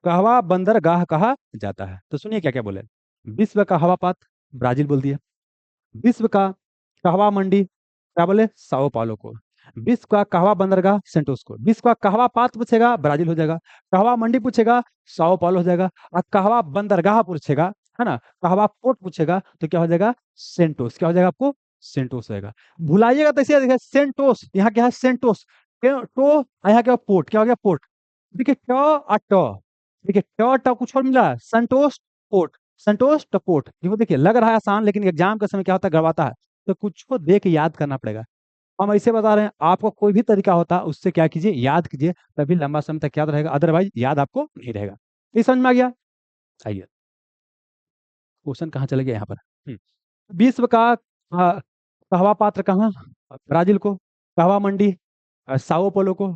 Speaker 1: कहवा बंदरगाह कहा जाता है। तो सुनिए क्या क्या बोले। विश्व का हवा पात, ब्राजील बोल दिया। विश्व का कहवा मंडी, क्या बोले? साओ पालो को। विश्व का कहवा बंदरगाह, सेंटोस को। विश्व का कहवा पात पूछेगा, ब्राजील हो जाएगा। कहवा मंडी पूछेगा, साओ पालो हो जाएगा। और कहवा बंदरगाह पूछेगा, है ना, कहवा पोर्ट पूछेगा, तो क्या हो जाएगा? सेंटोस। क्या हो जाएगा आपको? सेंटोस होएगा। भुलाइएगा तो ऐसे देखिए, सेंटोस, यहाँ क्या है? सेंटोस। टो, यहाँ क्या? पोर्ट। क्या हो गया? पोर्ट। देखिए ट और ट, देखिए ट ट कुछ और मिला है, संतोष पोर्ट, संतोष ट पोर्ट। देखो, देखिए लग रहा है आसान, लेकिन एग्जाम के समय क्या होता है, गड़बाता है। तो कुछ को देख के याद करना पड़ेगा। हम ऐसे बता रहे हैं, आपको कोई भी तरीका होता है उससे क्या कीजिए, याद कीजिए, तभी लंबा समय तक याद रहेगा, अदरवाइज याद आपको नहीं रहेगा। ये समझ में आ गया? आइए, क्वेश्चन कहाँ चले गए यहाँ पर। विश्व का कहवा पात्र कहाँ? ब्राजील को। कहवा मंडी साओ पोलो को।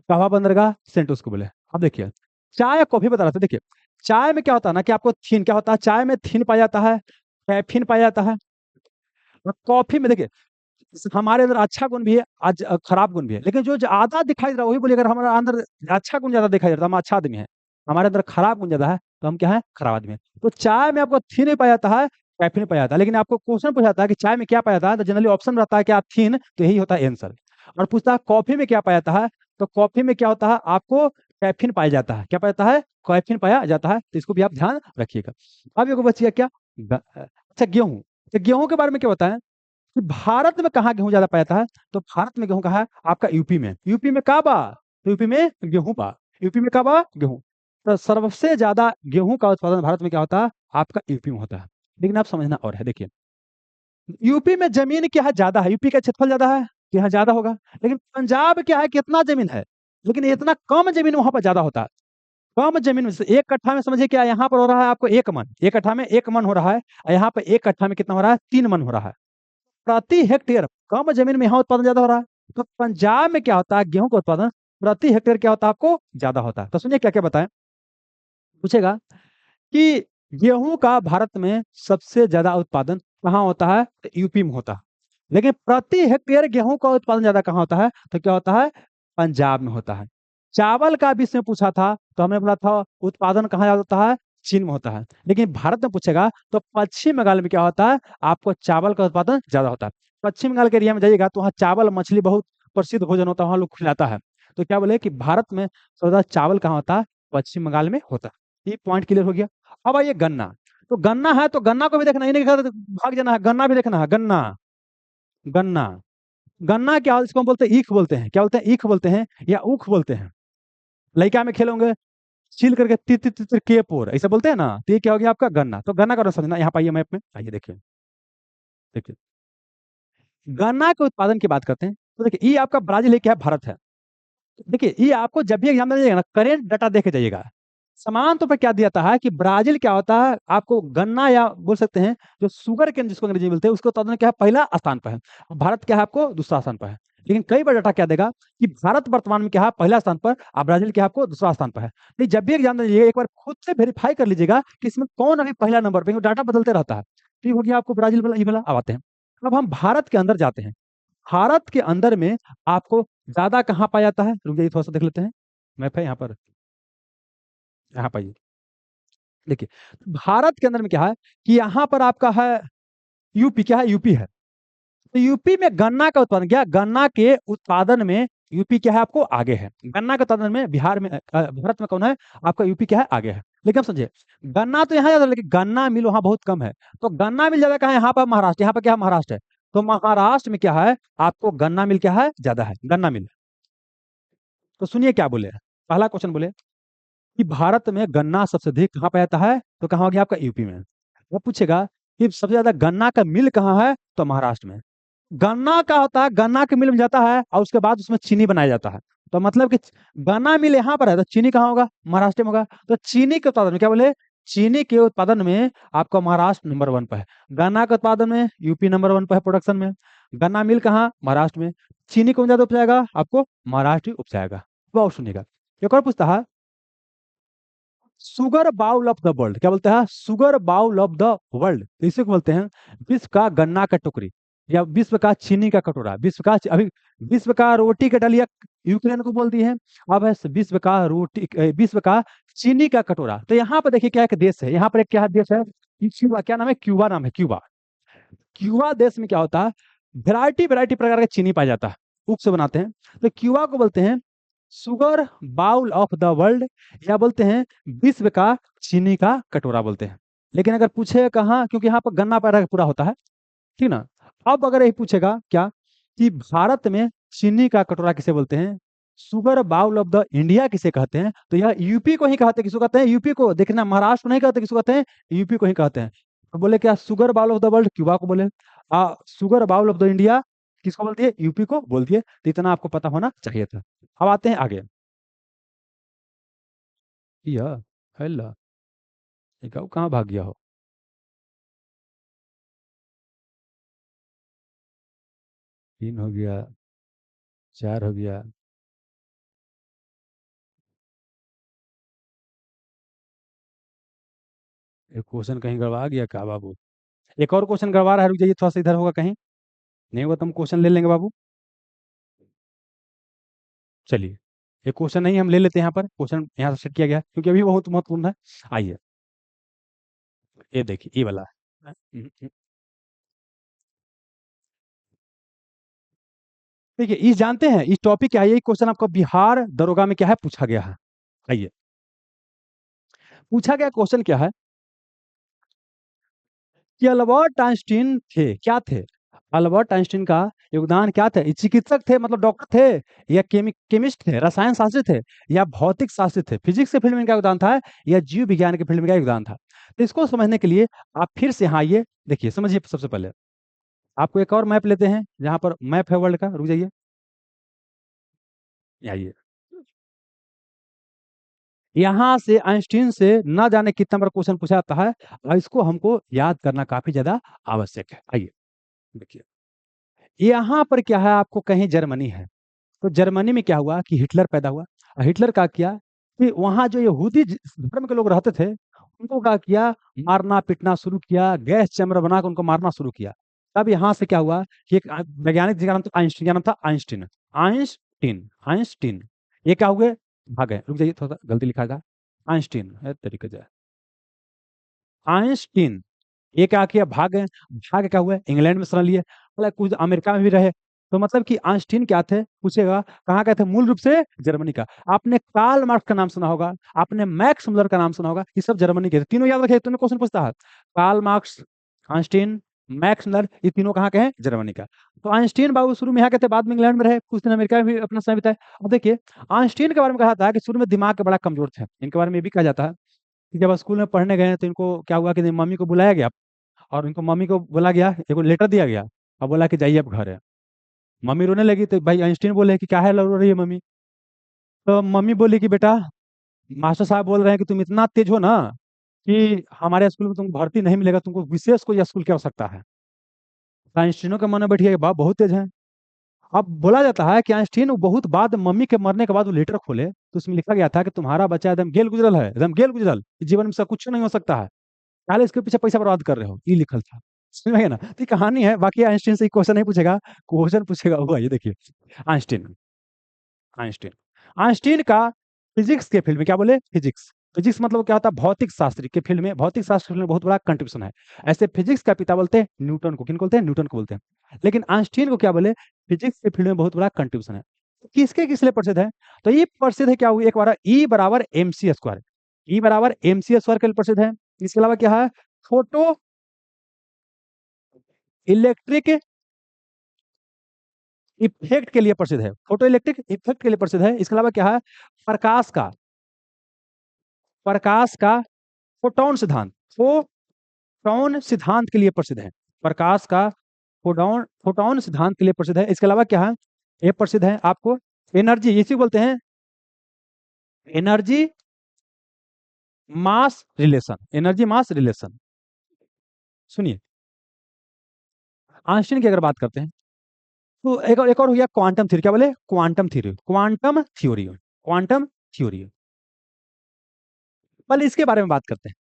Speaker 1: कहवा बंदरगाह सेंटोस को बोले। अब देखिए, चाय या कॉफी बता रहा था। देखिए, चाय में क्या होता है ना कि आपको थीन क्या होता है, चाय में थीन पाया जाता है, कैफीन पाया जाता है। और कॉफी में देखिए, हमारे अंदर अच्छा गुण भी है, आज खराब गुण भी है, लेकिन जो ज्यादा दिखाई दे रहा है वही बोलिए। अगर हमारे अंदर अच्छा गुण ज्यादा दिखाई दे रहा है तो हम अच्छा आदमी है, हमारे अंदर खराब गुण ज्यादा है तो हम क्या है? खराब आदमी है। तो चाय में आपको थीन पाया जाता है, कैफीन पाया जाता है। लेकिन आपको क्वेश्चन पूछा जाता है कि चाय में क्या पाया जाता है, तो जनरली ऑप्शन रहता है क्या? थीन, तो यही होता है आंसर। और पूछता है कॉफी में क्या पाया जाता है, तो कॉफी में क्या होता है आपको? कैफीन पाया जाता है। क्या पाया जाता है? कैफीन पाया जाता है। तो इसको भी आप ध्यान रखिएगा। अब एक बचिएगा क्या, अच्छा गेहूं। तो गेहूं के बारे में क्या बताएं कि भारत में कहाँ गेहूं ज्यादा पाया जाता है, तो भारत में गेहूं कहाँ है आपका? यूपी में। यूपी में कहाँ बा? तो यूपी में गेहूं बा। यूपी में कहाँ बा? गेहूं। तो सबसे ज्यादा गेहूं का उत्पादन भारत में क्या होता है आपका? यूपी में होता है। लेकिन आप समझना और है, देखिए, यूपी में जमीन क्या है? ज्यादा है, यूपी का क्षेत्रफल ज्यादा है, तो यहाँ ज्यादा होगा। लेकिन पंजाब क्या है, कितना जमीन है, लेकिन इतना कम जमीन वहां पर ज्यादा होता है। कम जमीन में से एक कट्ठा में समझिए क्या यहाँ पर हो रहा है आपको? 1 मन। एक कट्ठा में 1 मन हो रहा है, और यहाँ पर एक कट्ठा में कितना हो रहा है? 3 मन हो रहा है प्रति हेक्टेयर। कम जमीन में यहाँ उत्पादन ज्यादा हो रहा है। तो पंजाब में क्या होता है, गेहूं का उत्पादन प्रति हेक्टेयर क्या होता है आपको? ज्यादा होता है। तो सुनिए क्या क्या बताएं। पूछेगा कि गेहूं का भारत में सबसे ज्यादा उत्पादन कहाँ होता है, तो यूपी में होता है। लेकिन प्रति हेक्टेयर गेहूं का उत्पादन ज्यादा कहाँ होता है, तो क्या होता है? पंजाब में होता है। चावल का भी इसमें पूछा था, तो हमने बोला था उत्पादन कहाँ ज्यादा होता है? चीन में होता है। लेकिन भारत में पूछेगा तो पश्चिम बंगाल में क्या होता है आपको? चावल का उत्पादन ज्यादा होता है। पश्चिम बंगाल के एरिया में जाइएगा तो वहाँ चावल मछली बहुत प्रसिद्ध भोजन होता है, वहाँ लोग खिलाता है। तो क्या बोले कि भारत में सबसे ज्यादा चावल कहाँ होता है? पश्चिम बंगाल में होता है। ये पॉइंट क्लियर हो गया। अब आइए गन्ना। तो गन्ना है तो गन्ना को भी देखना, ये नहीं कि भाग जाना है, गन्ना भी देखना है। गन्ना, गन्ना, गन्ना क्या, इसको हम बोलते हैं ईख बोलते हैं। क्या बोलते हैं? ईख बोलते हैं या ऊख बोलते हैं। लड़का में खेलोगे, छील करके तिर तिर तिर तिर के पोर ऐसा बोलते हैं ना, तो ये क्या हो गया आपका? गन्ना। तो गन्ना का समझना, यहाँ पाइए मैप में, आइए देखिए, देखिए गन्ना के उत्पादन की बात करते हैं। तो देखिए, ये आपका ब्राजील है, क्या है? भारत है। देखिए, ये आपको जब भी एग्जाम में जाइएगा ना, करेंट डाटा देके जाइएगा। समान तौर पर क्या दिया जाता है कि ब्राजील क्या होता है आपको? गन्ना, या बोल सकते हैं जो शुगर केन जिसको अंग्रेजी में बोलते हैं, उसके उत्पादन क्या है? पहला स्थान पर है। भारत क्या है आपको? दूसरा स्थान पर है। लेकिन कई बार डाटा क्या देगा कि भारत वर्तमान में क्या है, पहला स्थान पर, और ब्राजील क्या है, आपको दूसरा स्थान पर है। तो जब भी एग्जाम दीजिए एक बार खुद से वेरीफाई कर लीजिएगा कि इसमें कौन अभी पहला नंबर पे, डाटा बदलते रहता है। ठीक हो गया आपको ब्राजील वाला, ये वाला। अब आते हैं, अब हम भारत के अंदर जाते हैं। भारत के अंदर में आपको ज्यादा कहाँ पाया जाता है, रुक जाइए थोड़ा सा देख लेते हैं, मैप है यहाँ पर, यहाँ पाइए। देखिए, भारत के अंदर में क्या है कि यहाँ पर आपका है यूपी, क्या है, यूपी है। तो यूपी में गन्ना का उत्पादन, क्या गन्ना के उत्पादन में यूपी क्या है, आपको आगे है। गन्ना के उत्पादन में बिहार में भारत में कौन है, आपका यूपी क्या है, आगे है। लेकिन आप समझिए, गन्ना तो यहाँ ज्यादा है, लेकिन गन्ना मिल वहां बहुत कम है। तो गन्ना मिल ज्यादा कहाँ है, यहाँ पर महाराष्ट्र, यहाँ पर क्या है, महाराष्ट्र है। तो महाराष्ट्र में क्या है, आपको गन्ना मिल क्या है, ज्यादा है, गन्ना मिल। तो सुनिए क्या बोले, पहला क्वेश्चन बोले कि भारत में गन्ना सबसे अधिक कहाँ पाया जाता है, तो कहाँ हो गया आपका यूपी में। वो पूछेगा कि सबसे ज्यादा गन्ना का मिल कहाँ है, तो महाराष्ट्र में। गन्ना का होता है, गन्ना के मिल में जाता है और उसके बाद उसमें चीनी बनाया जाता है। तो मतलब कि गन्ना मिल यहाँ पर है, तो चीनी कहाँ होगा, महाराष्ट्र में होगा। तो चीनी के उत्पादन में क्या बोले, चीनी के उत्पादन में आपका महाराष्ट्र नंबर 1 पर है। गन्ना के उत्पादन में यूपी नंबर 1 पर है, प्रोडक्शन में। गन्ना मिल कहाँ, महाराष्ट्र में। चीनी कौन ज्यादा उपजाएगा, आपको महाराष्ट्र ही उपजाएगा। बहुत सुनिएगा, एक और पूछता है, sugar bowl of the world, क्या बोलते हैं, sugar bowl of the world, इसे को बोलते हैं विश्व का गन्ना का टोकरी, या विश्व का चीनी का कटोरा, विश्व का अभी विश्व का रोटी का डलिया यूक्रेन को बोलती है। अब है विश्व का रोटी, विश्व का चीनी का कटोरा। तो यहाँ पर देखिए क्या एक देश है, यहाँ पर एक क्या देश है, क्यूबा, क्या नाम है, क्यूबा नाम है, क्यूबा। क्यूबा देश में क्या होता है, वैरायटी वैरायटी प्रकार का चीनी पाया जाता है, उप से बनाते हैं। तो क्यूबा को बोलते हैं sugar bowl of the world, या बोलते हैं विश्व का चीनी का कटोरा बोलते हैं। लेकिन अगर पूछे कहाँ, क्योंकि यहाँ पर गन्ना पैदा पूरा होता है, ठीक ना। अब अगर यही पूछेगा क्या कि भारत में चीनी का कटोरा किसे बोलते हैं, sugar bowl of the India किसे कहते हैं, तो यह यूपी को ही कहते हैं। किसको कहते हैं, यूपी को। देखना, महाराष्ट्र को नहीं कहते, किसको कहते हैं, यूपी को ही कहते हैं। तो बोले क्या, sugar bowl of the world Cuba को बोले, sugar bowl of the India किसको बोलती है, यूपी को बोलती है। तो इतना आपको पता होना चाहिए था। अब आते हैं आगे। या हेला, कहाँ भाग गया हो। 3 हो गया, 4 हो गया। एक क्वेश्चन कहीं गड़बड़ा गया क्या बाबू, एक और क्वेश्चन गड़बड़ा रहा है, रुक जाइए थोड़ा सा, इधर होगा कहीं, नहीं होगा तो हम क्वेश्चन ले लेंगे बाबू। चलिए, ये क्वेश्चन नहीं, हम ले लेते हैं, यहाँ पर क्वेश्चन यहाँ से सेट किया गया है, क्योंकि अभी बहुत महत्वपूर्ण है। आइए, ये देखिए, ये वाला देखिए, इस जानते हैं इस टॉपिक क्या है, ये क्वेश्चन आपको बिहार दरोगा में क्या है पूछा गया है। आइए, पूछा गया क्वेश्चन क्या है कि अल्बर्ट आइंस्टीन थे, क्या थे, अल्बर्ट आइंस्टीन का योगदान क्या था, ये चिकित्सक थे, मतलब डॉक्टर थे, या केमिस्ट थे, रसायन शास्त्री थे, या भौतिक शास्त्री थे, फिजिक्स के फील्ड में इनका योगदान था, या जीव विज्ञान के फील्ड में क्या योगदान था। तो इसको समझने के लिए आप फिर से यहाँ आइए, देखिए समझिए। सबसे पहले आपको एक और मैप लेते हैं, जहां पर मैप है वर्ल्ड का, रुक जाइए, ये आइए। यहाँ से आइंस्टीन से ना जाने कितना बार क्वेश्चन पूछा जाता है, और इसको हमको याद करना काफी ज्यादा आवश्यक है। आइए देखिए, यहाँ पर क्या है, आपको कहीं जर्मनी है, तो जर्मनी में क्या हुआ कि हिटलर पैदा हुआ। और हिटलर का किया कि वहां जो यहूदी धर्म के लोग रहते थे, उनको क्या किया, मारना पीटना शुरू किया, गैस चैम्बर बनाकर उनको मारना शुरू किया। तब यहाँ से क्या हुआ कि एक वैज्ञानिक जिसका नाम था आइंस्टीन, क्या नाम था, आइंस्टीन, आइंस्टीन, आइंस्टीन। ये क्या हुए, भागे, रुक जाइए थोड़ा सा, गलती लिखा था, आइंस्टीन है तरीके से, आइंस्टीन। ये क्या किया, भाग गए। भाग के क्या हुआ, इंग्लैंड में शरण लिए, मतलब कुछ अमेरिका में भी रहे। तो मतलब कि आइंस्टीन क्या थे, पूछेगा कहाँ गए थे, मूल रूप से जर्मनी का। आपने कार्ल मार्क्स का नाम सुना होगा, आपने मैक्स मुलर का नाम सुना होगा, ये सब जर्मनी के थे। तीनों याद रखे, तुम्हें क्वेश्चन पूछता है, Karl Marx, Einstein, Max Muller, ये तीनों कहाँ के हैं, जर्मनी का। तो आइंस्टीन बाबू शुरू में यहाँ के थे, बाद में इंग्लैंड में रहे, कुछ दिन अमेरिका में भी अपना समय बिताए। अब देखिए, आइंस्टीन के बारे में कहा था कि शुरू में दिमाग के बड़ा कमजोर थे। इनके बारे में ये भी कहा जाता है कि जब स्कूल में पढ़ने गए तो इनको क्या हुआ कि मम्मी को बुलाया गया, और इनको मम्मी को बोला गया, एक लेटर दिया गया, और बोला कि जाइए अब घर है। मम्मी रोने लगी, तो भाई आइंस्टीन बोले कि क्या है, रो रही है मम्मी। तो मम्मी बोली कि बेटा, मास्टर साहब बोल रहे हैं कि तुम इतना तेज हो ना कि हमारे स्कूल में तुमको भर्ती नहीं मिलेगा, तुमको विशेष कोई स्कूल की आवश्यकता है। तो आइंस्टीनों के मन में बैठ गया कि बाप बहुत तेज है। अब बोला जाता है कि आइंस्टीन वो बहुत बाद मम्मी के मरने के बाद वो लेटर खोले तो उसमें लिखा गया था कि तुम्हारा बच्चा एकदम गेल गुजरल है, एकदम गेल गुजरल, जीवन में सब कुछ नहीं हो सकता है, पहले इसके पीछे पैसा बर्बाद कर रहे हो, ये लिखल था। समझ में गया ना, तो ये कहानी है। बाकी आइंस्टीन से क्वेश्चन नहीं पूछेगा, क्वेश्चन पूछेगा हुआ ये देखिए। आइंस्टीन आइंस्टीन आइंस्टीन का फिजिक्स के फील्ड में, क्या बोले, फिजिक्स, फिजिक्स मतलब क्या होता है, भौतिक शास्त्र के फील्ड में, भौतिक शास्त्र के फील्ड में बहुत बड़ा कंट्रीब्यूशन है। ऐसे फिजिक्स का पिता बोलते हैं न्यूटन को, किन बोलते हैं, न्यूटन को बोलते हैं। लेकिन आइंस्टीन को क्या बोले, फिजिक्स के फील्ड में बहुत बड़ा कंट्रीब्यूशन है। किसके किस लिए प्रसिद्ध है, तो ये प्रसिद्ध है क्या हुई, एक बार ई बराबर एम सी स्क्वायर, ई बराबर एम सी स्क्वायर के लिए प्रसिद्ध है। इसके अलावा क्या है, फोटो इलेक्ट्रिक इफेक्ट के लिए प्रसिद्ध है, फोटो इलेक्ट्रिक इफेक्ट के लिए प्रसिद्ध है। इसके अलावा क्या है, प्रकाश का, प्रकाश का फोटोन सिद्धांत, फोटोन सिद्धांत के लिए प्रसिद्ध है। प्रकाश का फोटोन फोटोन सिद्धांत के लिए प्रसिद्ध है। इसके अलावा क्या है, ये प्रसिद्ध है आपको एनर्जी, इसी बोलते हैं एनर्जी मास रिलेशन, एनर्जी मास रिलेशन। सुनिए, आइंस्टीन की अगर बात करते हैं तो एक और हो गया क्वांटम थ्योरी, क्या बोले, quantum theory, quantum theory, quantum theory. पहले इसके बारे में बात करते हैं।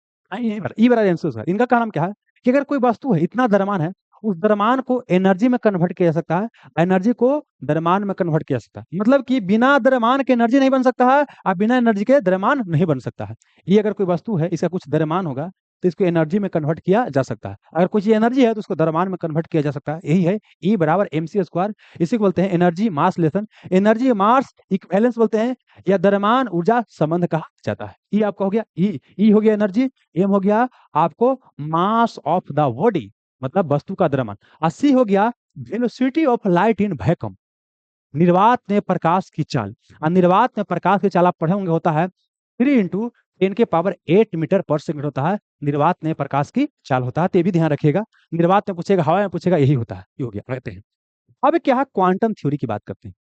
Speaker 1: ई बराबर एम सी स्क्वायर, इनका कारण क्या है कि अगर कोई वस्तु है, इतना द्रव्यमान है, उस द्रव्यमान को एनर्जी में कन्वर्ट किया जा सकता है, एनर्जी को द्रव्यमान में कन्वर्ट किया जा सकता है, मतलब कि बिना द्रव्यमान के एनर्जी नहीं बन सकता है और बिना एनर्जी के द्रव्यमान नहीं बन सकता है। ये अगर कोई वस्तु है, इसका कुछ द्रव्यमान होगा तो इसको एनर्जी में कन्वर्ट किया जा सकता है, अगर कुछ एनर्जी है तो उसको द्रव्यमान में कन्वर्ट किया जा सकता है। यही है ई बराबर एम सी स्क्वायर, इसी को बोलते हैं एनर्जी मास रिलेशन, एनर्जी मास इक्विवेलेंस बोलते हैं, या द्रव्यमान ऊर्जा संबंध कहा जाता है। ई आपका हो गया, ई हो गया एनर्जी, एम हो गया आपको मास ऑफ द बॉडी, मतलब वस्तु का द्रव्यमान, और सी हो गया velocity of light in vacuum, निर्वात में प्रकाश की चाल। और निर्वात में प्रकाश की चाल आप पढ़े होंगे, होता है 3 × 10⁸ मीटर पर सेकंड होता है, निर्वात में प्रकाश की चाल होता है, तो ये भी ध्यान रखिएगा। निर्वात में पूछेगा, हवा में पूछेगा, यही होता है, ये हो गया, कहते हैं। अब क्या है, क्वांटम थ्योरी की बात करते हैं।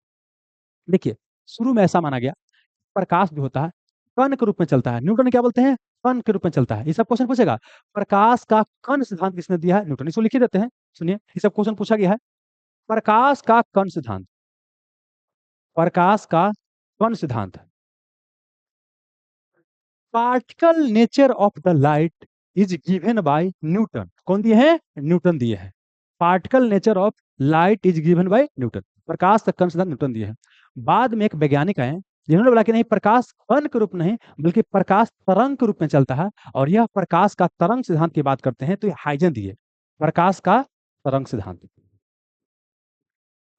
Speaker 1: देखिए, शुरू में ऐसा माना गया प्रकाश जो होता है कण के रूप में चलता है, न्यूटन क्या बोलते हैं, कण के रूप में चलता है। ये सब क्वेश्चन पूछेगा, प्रकाश का कण सिद्धांत किसने दिया है, न्यूटन, इसको लिख ही देते हैं। सुनिए, ये सब क्वेश्चन पूछा गया है, प्रकाश का कण सिद्धांत, प्रकाश का कण सिद्धांत, particle nature of the light is given by Newton, कौन दिए हैं, न्यूटन दिए हैं। Particle nature of light is given by Newton, प्रकाश का कण सिद्धांत न्यूटन दिए हैं। बाद में एक वैज्ञानिक आए जिन्होंने बोला कि नहीं, प्रकाश कण के रूप नहीं बल्कि प्रकाश तरंग के रूप में चलता है, और यह प्रकाश का तरंग सिद्धांत की बात करते हैं तो ये हाइजन दिए, प्रकाश का तरंग सिद्धांत,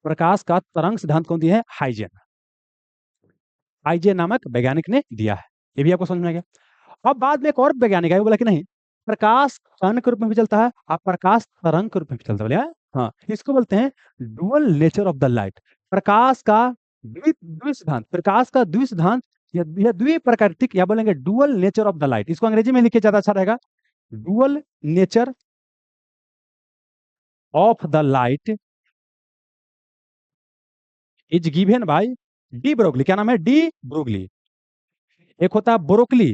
Speaker 1: प्रकाश का तरंग सिद्धांत कौन दिया है, हाइजन, हाइजन नामक वैज्ञानिक ने दिया है। ये भी आपको समझ में आ गया। अब बाद में एक और वैज्ञानिक आए, वो बोला कि नहीं, प्रकाश कण के रूप में भी चलता है और प्रकाश तरंग के रूप में भी चलता है, बोले हाँ, इसको बोलते हैं dual nature of the light, प्रकाश का द्वि सिद्धांत, प्रकाश का द्वि सिद्धांत, या द्वि प्राकृतिक, या बोलेंगे dual nature of the light, इसको अंग्रेजी में लिखे ज्यादा अच्छा रहेगा, dual nature of the light is given bye de Broglie, क्या नाम है, डी ब्रोगली। एक होता है ब्रोकली,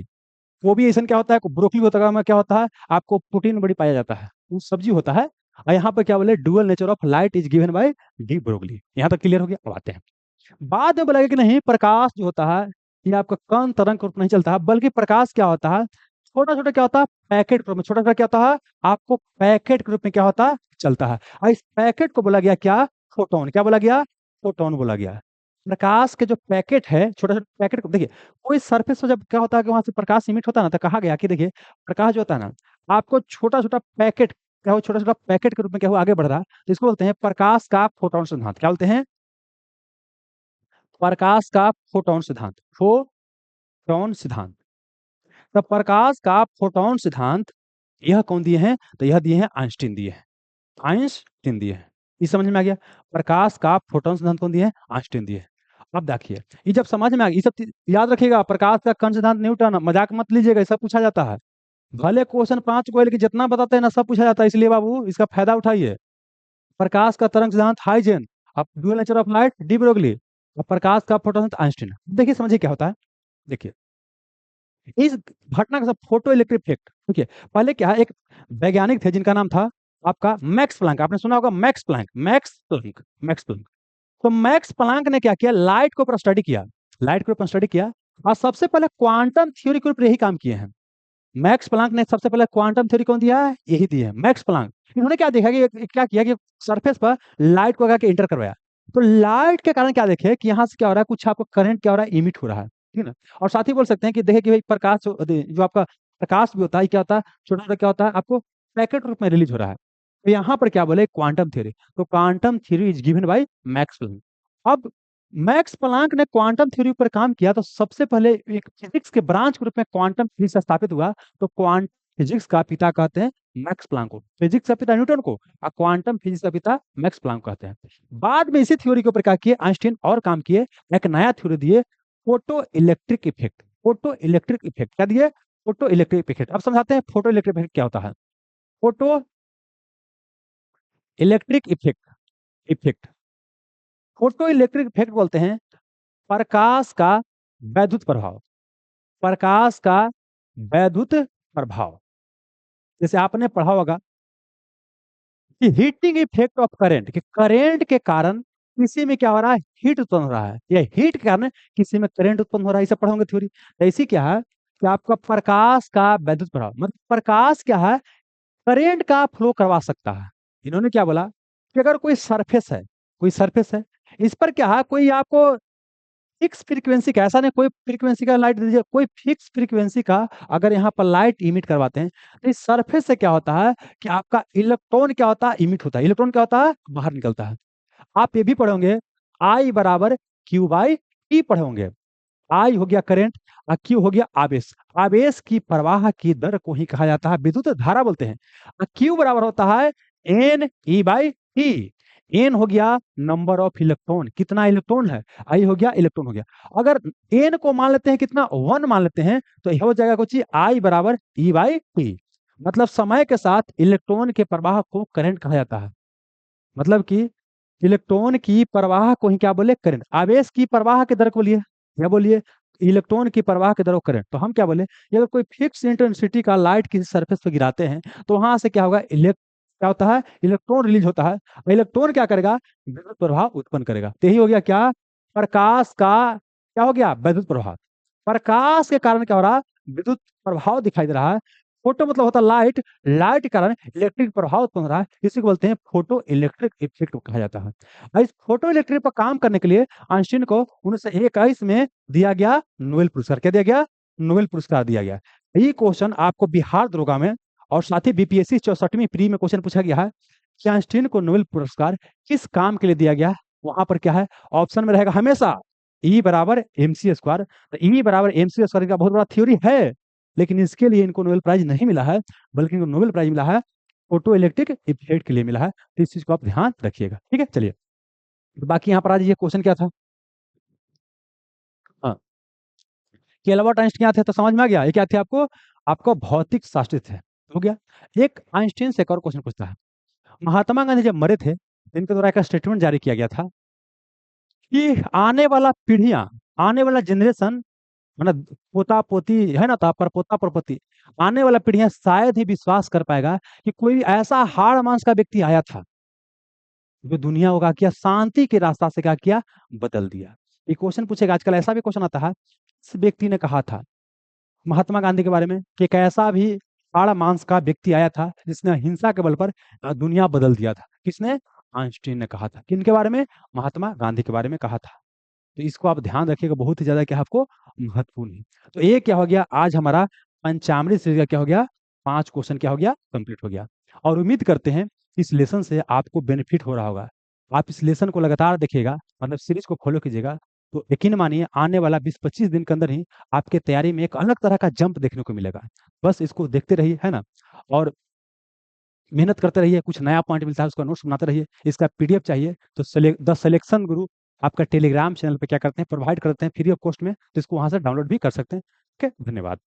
Speaker 1: वो भी ऐसा क्या होता है, ब्रोकली होता है, क्या होता है, आपको प्रोटीन बड़ी पाया जाता है, वो सब्जी होता है। और यहाँ पर क्या बोले, dual nature of light is given bye de Broglie. यहाँ तक क्लियर हो गया, अब आते हैं। बाद में बोला कि नहीं, प्रकाश जो होता है ये आपका कण तरंग के रूप में नहीं चलता है, बल्कि प्रकाश क्या होता है, छोटा छोटा क्या होता है, पैकेट के रूप में, छोटा छोटा क्या होता है, आपको पैकेट के रूप में क्या होता है, चलता है। और इस पैकेट को बोला गया क्या, फोटोन, क्या बोला गया, फोटोन बोला गया। प्रकाश के जो पैकेट है, छोटा छोटा पैकेट को देखिए, कोई सरफेस पर जब क्या होता है कि वहां से प्रकाश इमिट होता है ना, तो कहा गया कि देखिए, प्रकाश जो होता है ना, आपको छोटा छोटा पैकेट, क्या हो, छोटा छोटा पैकेट के रूप में क्या हो, आगे बढ़ रहा है, तो इसको बोलते हैं प्रकाश का फोटोन सिद्धांत, क्या बोलते हैं, प्रकाश का फोटोन सिद्धांत, फोटोन सिद्धांत। तो प्रकाश का फोटोन सिद्धांत यह कौन दिए हैं, तो यह दिए हैं आइंस्टीन दिए हैं, आइंस्टीन दिए हैं। ये समझ में आ गया, प्रकाश का फोटोन सिद्धांत कौन दिए हैं, आइंस्टीन दिए हैं। अब देखिए, ये जब समझ में आ गया, ये सब याद रखिएगा, प्रकाश का कण सिद्धांत न्यूटन, मजाक मत लीजिएगा, ये सब पूछा जाता है। भले क्वेश्चन 5 को लेकिन जितना बताते हैं ना सब पूछा जाता है, इसलिए बाबू इसका फायदा उठाइए। प्रकाश का तरंग सिद्धांत हाइजेन, अब dual nature of light de Broglie, और प्रकाश का फोटोन सिद्धांत आइंस्टीन। देखिए समझिए क्या होता है, देखिए इस घटना का सब फोटो इलेक्ट्रिक इफेक्ट। देखिए, पहले क्या है, एक वैज्ञानिक थे जिनका नाम था आपका मैक्स प्लैंक, आपने सुना होगा Max Planck, Max Planck, Max Planck. तो मैक्स प्लांक ने क्या किया, लाइट के ऊपर स्टडी किया, लाइट के ऊपर स्टडी किया, और सबसे पहले क्वांटम थ्योरी के ऊपर यही काम किए हैं। मैक्स प्लांक ने सबसे पहले क्वांटम थ्योरी कौन दिया है, यही दी है मैक्स प्लांक। इन्होंने क्या देखा कि क्या किया कि सरफेस पर लाइट को के इंटर करवाया। तो लाइट के कारण क्या देखे कि यहाँ से क्या हो रहा है, कुछ आपको करंट क्या हो रहा है, इमिट हो रहा है, ठीक है ना। और साथ ही बोल सकते हैं कि देखे कि भाई प्रकाश जो आपका प्रकाश भी होता है, क्या होता है, छोटा छोटा क्या होता है, आपको पैकेट रूप में रिलीज हो रहा है। तो यहाँ पर क्या बोले, क्वांटम थ्योरी। तो quantum theory is given bye max Planck. अब मैक्स प्लांक ने क्वांटम थ्योरी पर काम किया, तो सबसे पहले एक फिजिक्स के ब्रांच के रूप में क्वांटम थ्योरी स्थापित हुआ। तो क्वांटम फिजिक्स का पिता कहते हैं मैक्स प्लांक को, फिजिक्स का पिता न्यूटन को, और क्वांटम फिजिक्स का पिता मैक्स प्लांक कहते हैं। बाद में इसी थ्योरी के ऊपर क्या किए आइंस्टीन, और काम किए, एक नया थ्योरी दिए, photo electric effect. Photo electric effect क्या दिए, फोटो इलेक्ट्रिक इफेक्ट। अब समझाते हैं फोटो इलेक्ट्रिक इफेक्ट क्या होता है। Photo electric effect, effect photo electric effect बोलते हैं प्रकाश का वैद्युत प्रभाव, प्रकाश का वैद्युत प्रभाव। जैसे आपने पढ़ा होगा कि हीटिंग इफेक्ट ऑफ करंट, कि करंट के कारण किसी में क्या हो रहा है, हीट उत्पन्न हो रहा है, या हीट के कारण किसी में करंट उत्पन्न हो रहा है, इसे पढ़ोगे थ्योरी। तो ऐसी क्या है कि आपका प्रकाश का वैद्युत प्रभाव, मतलब प्रकाश क्या है, करंट का फ्लो करवा सकता है। इन्होंने क्या बोला कि अगर कोई सरफेस है, कोई सरफेस है, इस पर क्या है, कोई आपको फिक्स फ्रीक्वेंसी का, ऐसा नहीं कोई फ्रीक्वेंसी का लाइट दीजिए, कोई फिक्स फ्रीक्वेंसी का अगर यहाँ पर लाइट इमिट करवाते हैं, तो इस सरफेस से क्या होता है कि आपका इलेक्ट्रॉन क्या होता है, इमिट होता है, इलेक्ट्रॉन क्या होता है, बाहर निकलता है। आप ये भी पढ़ोगे, आई बराबर क्यू बाई टी पढ़ोगे। आई हो गया करंट, और क्यू हो गया आवेश। आवेश की प्रवाह की दर को ही कहा जाता है विद्युत धारा बोलते हैं। और क्यू बराबर होता है n e by t. N हो गया नंबर ऑफ इलेक्ट्रॉन, कितना इलेक्ट्रॉन है, आई हो गया इलेक्ट्रॉन हो गया। अगर एन को मान लेते हैं कितना, 1 मान लेते हैं, तो यह हो जाएगा कुछ आई बराबर ई बाई टी। मतलब समय के साथ इलेक्ट्रॉन के प्रवाह को करंट कहा जाता है। मतलब कि इलेक्ट्रॉन की प्रवाह को ही क्या बोले, करंट। आवेश की प्रवाह के दर को बोलिए, क्या बोलिए, इलेक्ट्रॉन की प्रवाह के दर को करंट। तो हम क्या बोले, ये अगर कोई फिक्स इंटेंसिटी का लाइट किसी सरफेस पर गिराते हैं, तो वहां से क्या होगा, क्या होता है, इलेक्ट्रॉन रिलीज होता है। इलेक्ट्रॉन क्या करेगा, विद्युत प्रभाव उत्पन्न करेगा। तो यही हो गया क्या, प्रकाश का क्या हो गया, विद्युत प्रभाव। प्रकाश के कारण क्या हो रहा है, विद्युत प्रभाव दिखाई दे रहा है। फोटो मतलब होता है लाइट, लाइट के कारण इलेक्ट्रिक प्रभाव उत्पन्न हो रहा है, इसी को बोलते हैं फोटो इलेक्ट्रिक इफेक्ट कहा जाता है। और इस फोटो इलेक्ट्रिक पर काम करने के लिए आइंस्टीन को 1921 में दिया गया नोबेल पुरस्कार। क्या दिया गया, नोबेल पुरस्कार दिया गया। ये क्वेश्चन आपको बिहार दरोगा में और साथ ही बीपीएससी 64वीं प्री में क्वेश्चन पूछा गया है कि आइंस्टीन को नोबेल पुरस्कार किस काम के लिए दिया गया। वहां पर क्या है, ऑप्शन में रहेगा हमेशा ई बराबर एम सी स्क्वायर। तो ई बराबर एम सी स्क्वायर का बहुत बड़ा थ्योरी है, लेकिन इसके लिए इनको नोबेल प्राइज नहीं मिला है, बल्कि इनको नोबेल प्राइज मिला है फोटो इलेक्ट्रिक इफेक्ट के लिए मिला है। तो इस चीज को आप ध्यान रखिएगा, ठीक है। चलिए, तो बाकी यहाँ पर आज ये क्वेश्चन क्या था, हाँ, कि एल्बर्ट आइंस्टीन क्या थे, तो समझ में आ गया। ये क्या थे आपको, आपको भौतिक शास्त्री थे, हो गया। एक आइंस्टीन से एक और क्वेश्चन पूछता है, महात्मा गांधी जब मरे थे, इनके द्वारा एक स्टेटमेंट जारी किया गया था कि आने वाला पीढ़ियां, आने वाला जनरेशन, मतलब पोता पोती है ना, तो आपका पोता पोती, आने वाला पीढ़ियां शायद ही विश्वास कर पाएगा कि कोई ऐसा हाड़ मांस का व्यक्ति आया था जो दुनिया को क्या किया, शांति के रास्ता से क्या किया, बदल दिया। ये क्वेश्चन पूछेगा, आजकल ऐसा भी क्वेश्चन आता है, इस व्यक्ति ने कहा था महात्मा गांधी के बारे में कि एक ऐसा भी हाड़ मांस का व्यक्ति आया था जिसने हिंसा के बल पर दुनिया बदल दिया था। किसने, आइंस्टीन ने कहा था। किनके बारे में, महात्मा गांधी के बारे में कहा था। तो इसको आप ध्यान रखिएगा, बहुत ही ज्यादा क्या आपको महत्वपूर्ण है। तो ये क्या हो गया, आज हमारा पंचामृत सीरीज का क्या हो गया, 5 क्वेश्चन क्या हो गया, कंप्लीट हो गया। और उम्मीद करते हैं इस लेसन से आपको बेनिफिट हो रहा होगा। आप इस लेसन को लगातार देखिएगा, मतलब सीरीज को फॉलो कीजिएगा, तो यकीन मानिए आने वाला 20-25 दिन के अंदर ही आपके तैयारी में एक अलग तरह का जंप देखने को मिलेगा। बस इसको देखते रहिए, है ना, और मेहनत करते रहिए। कुछ नया पॉइंट मिलता है उसका नोट्स बनाते रहिए। इसका पीडीएफ चाहिए तो द सिलेक्शन गुरु आपका टेलीग्राम चैनल पे क्या करते हैं, प्रोवाइड करते हैं फ्री ऑफ कॉस्ट में, तो इसको वहां से डाउनलोड भी कर सकते हैं। ओके, धन्यवाद।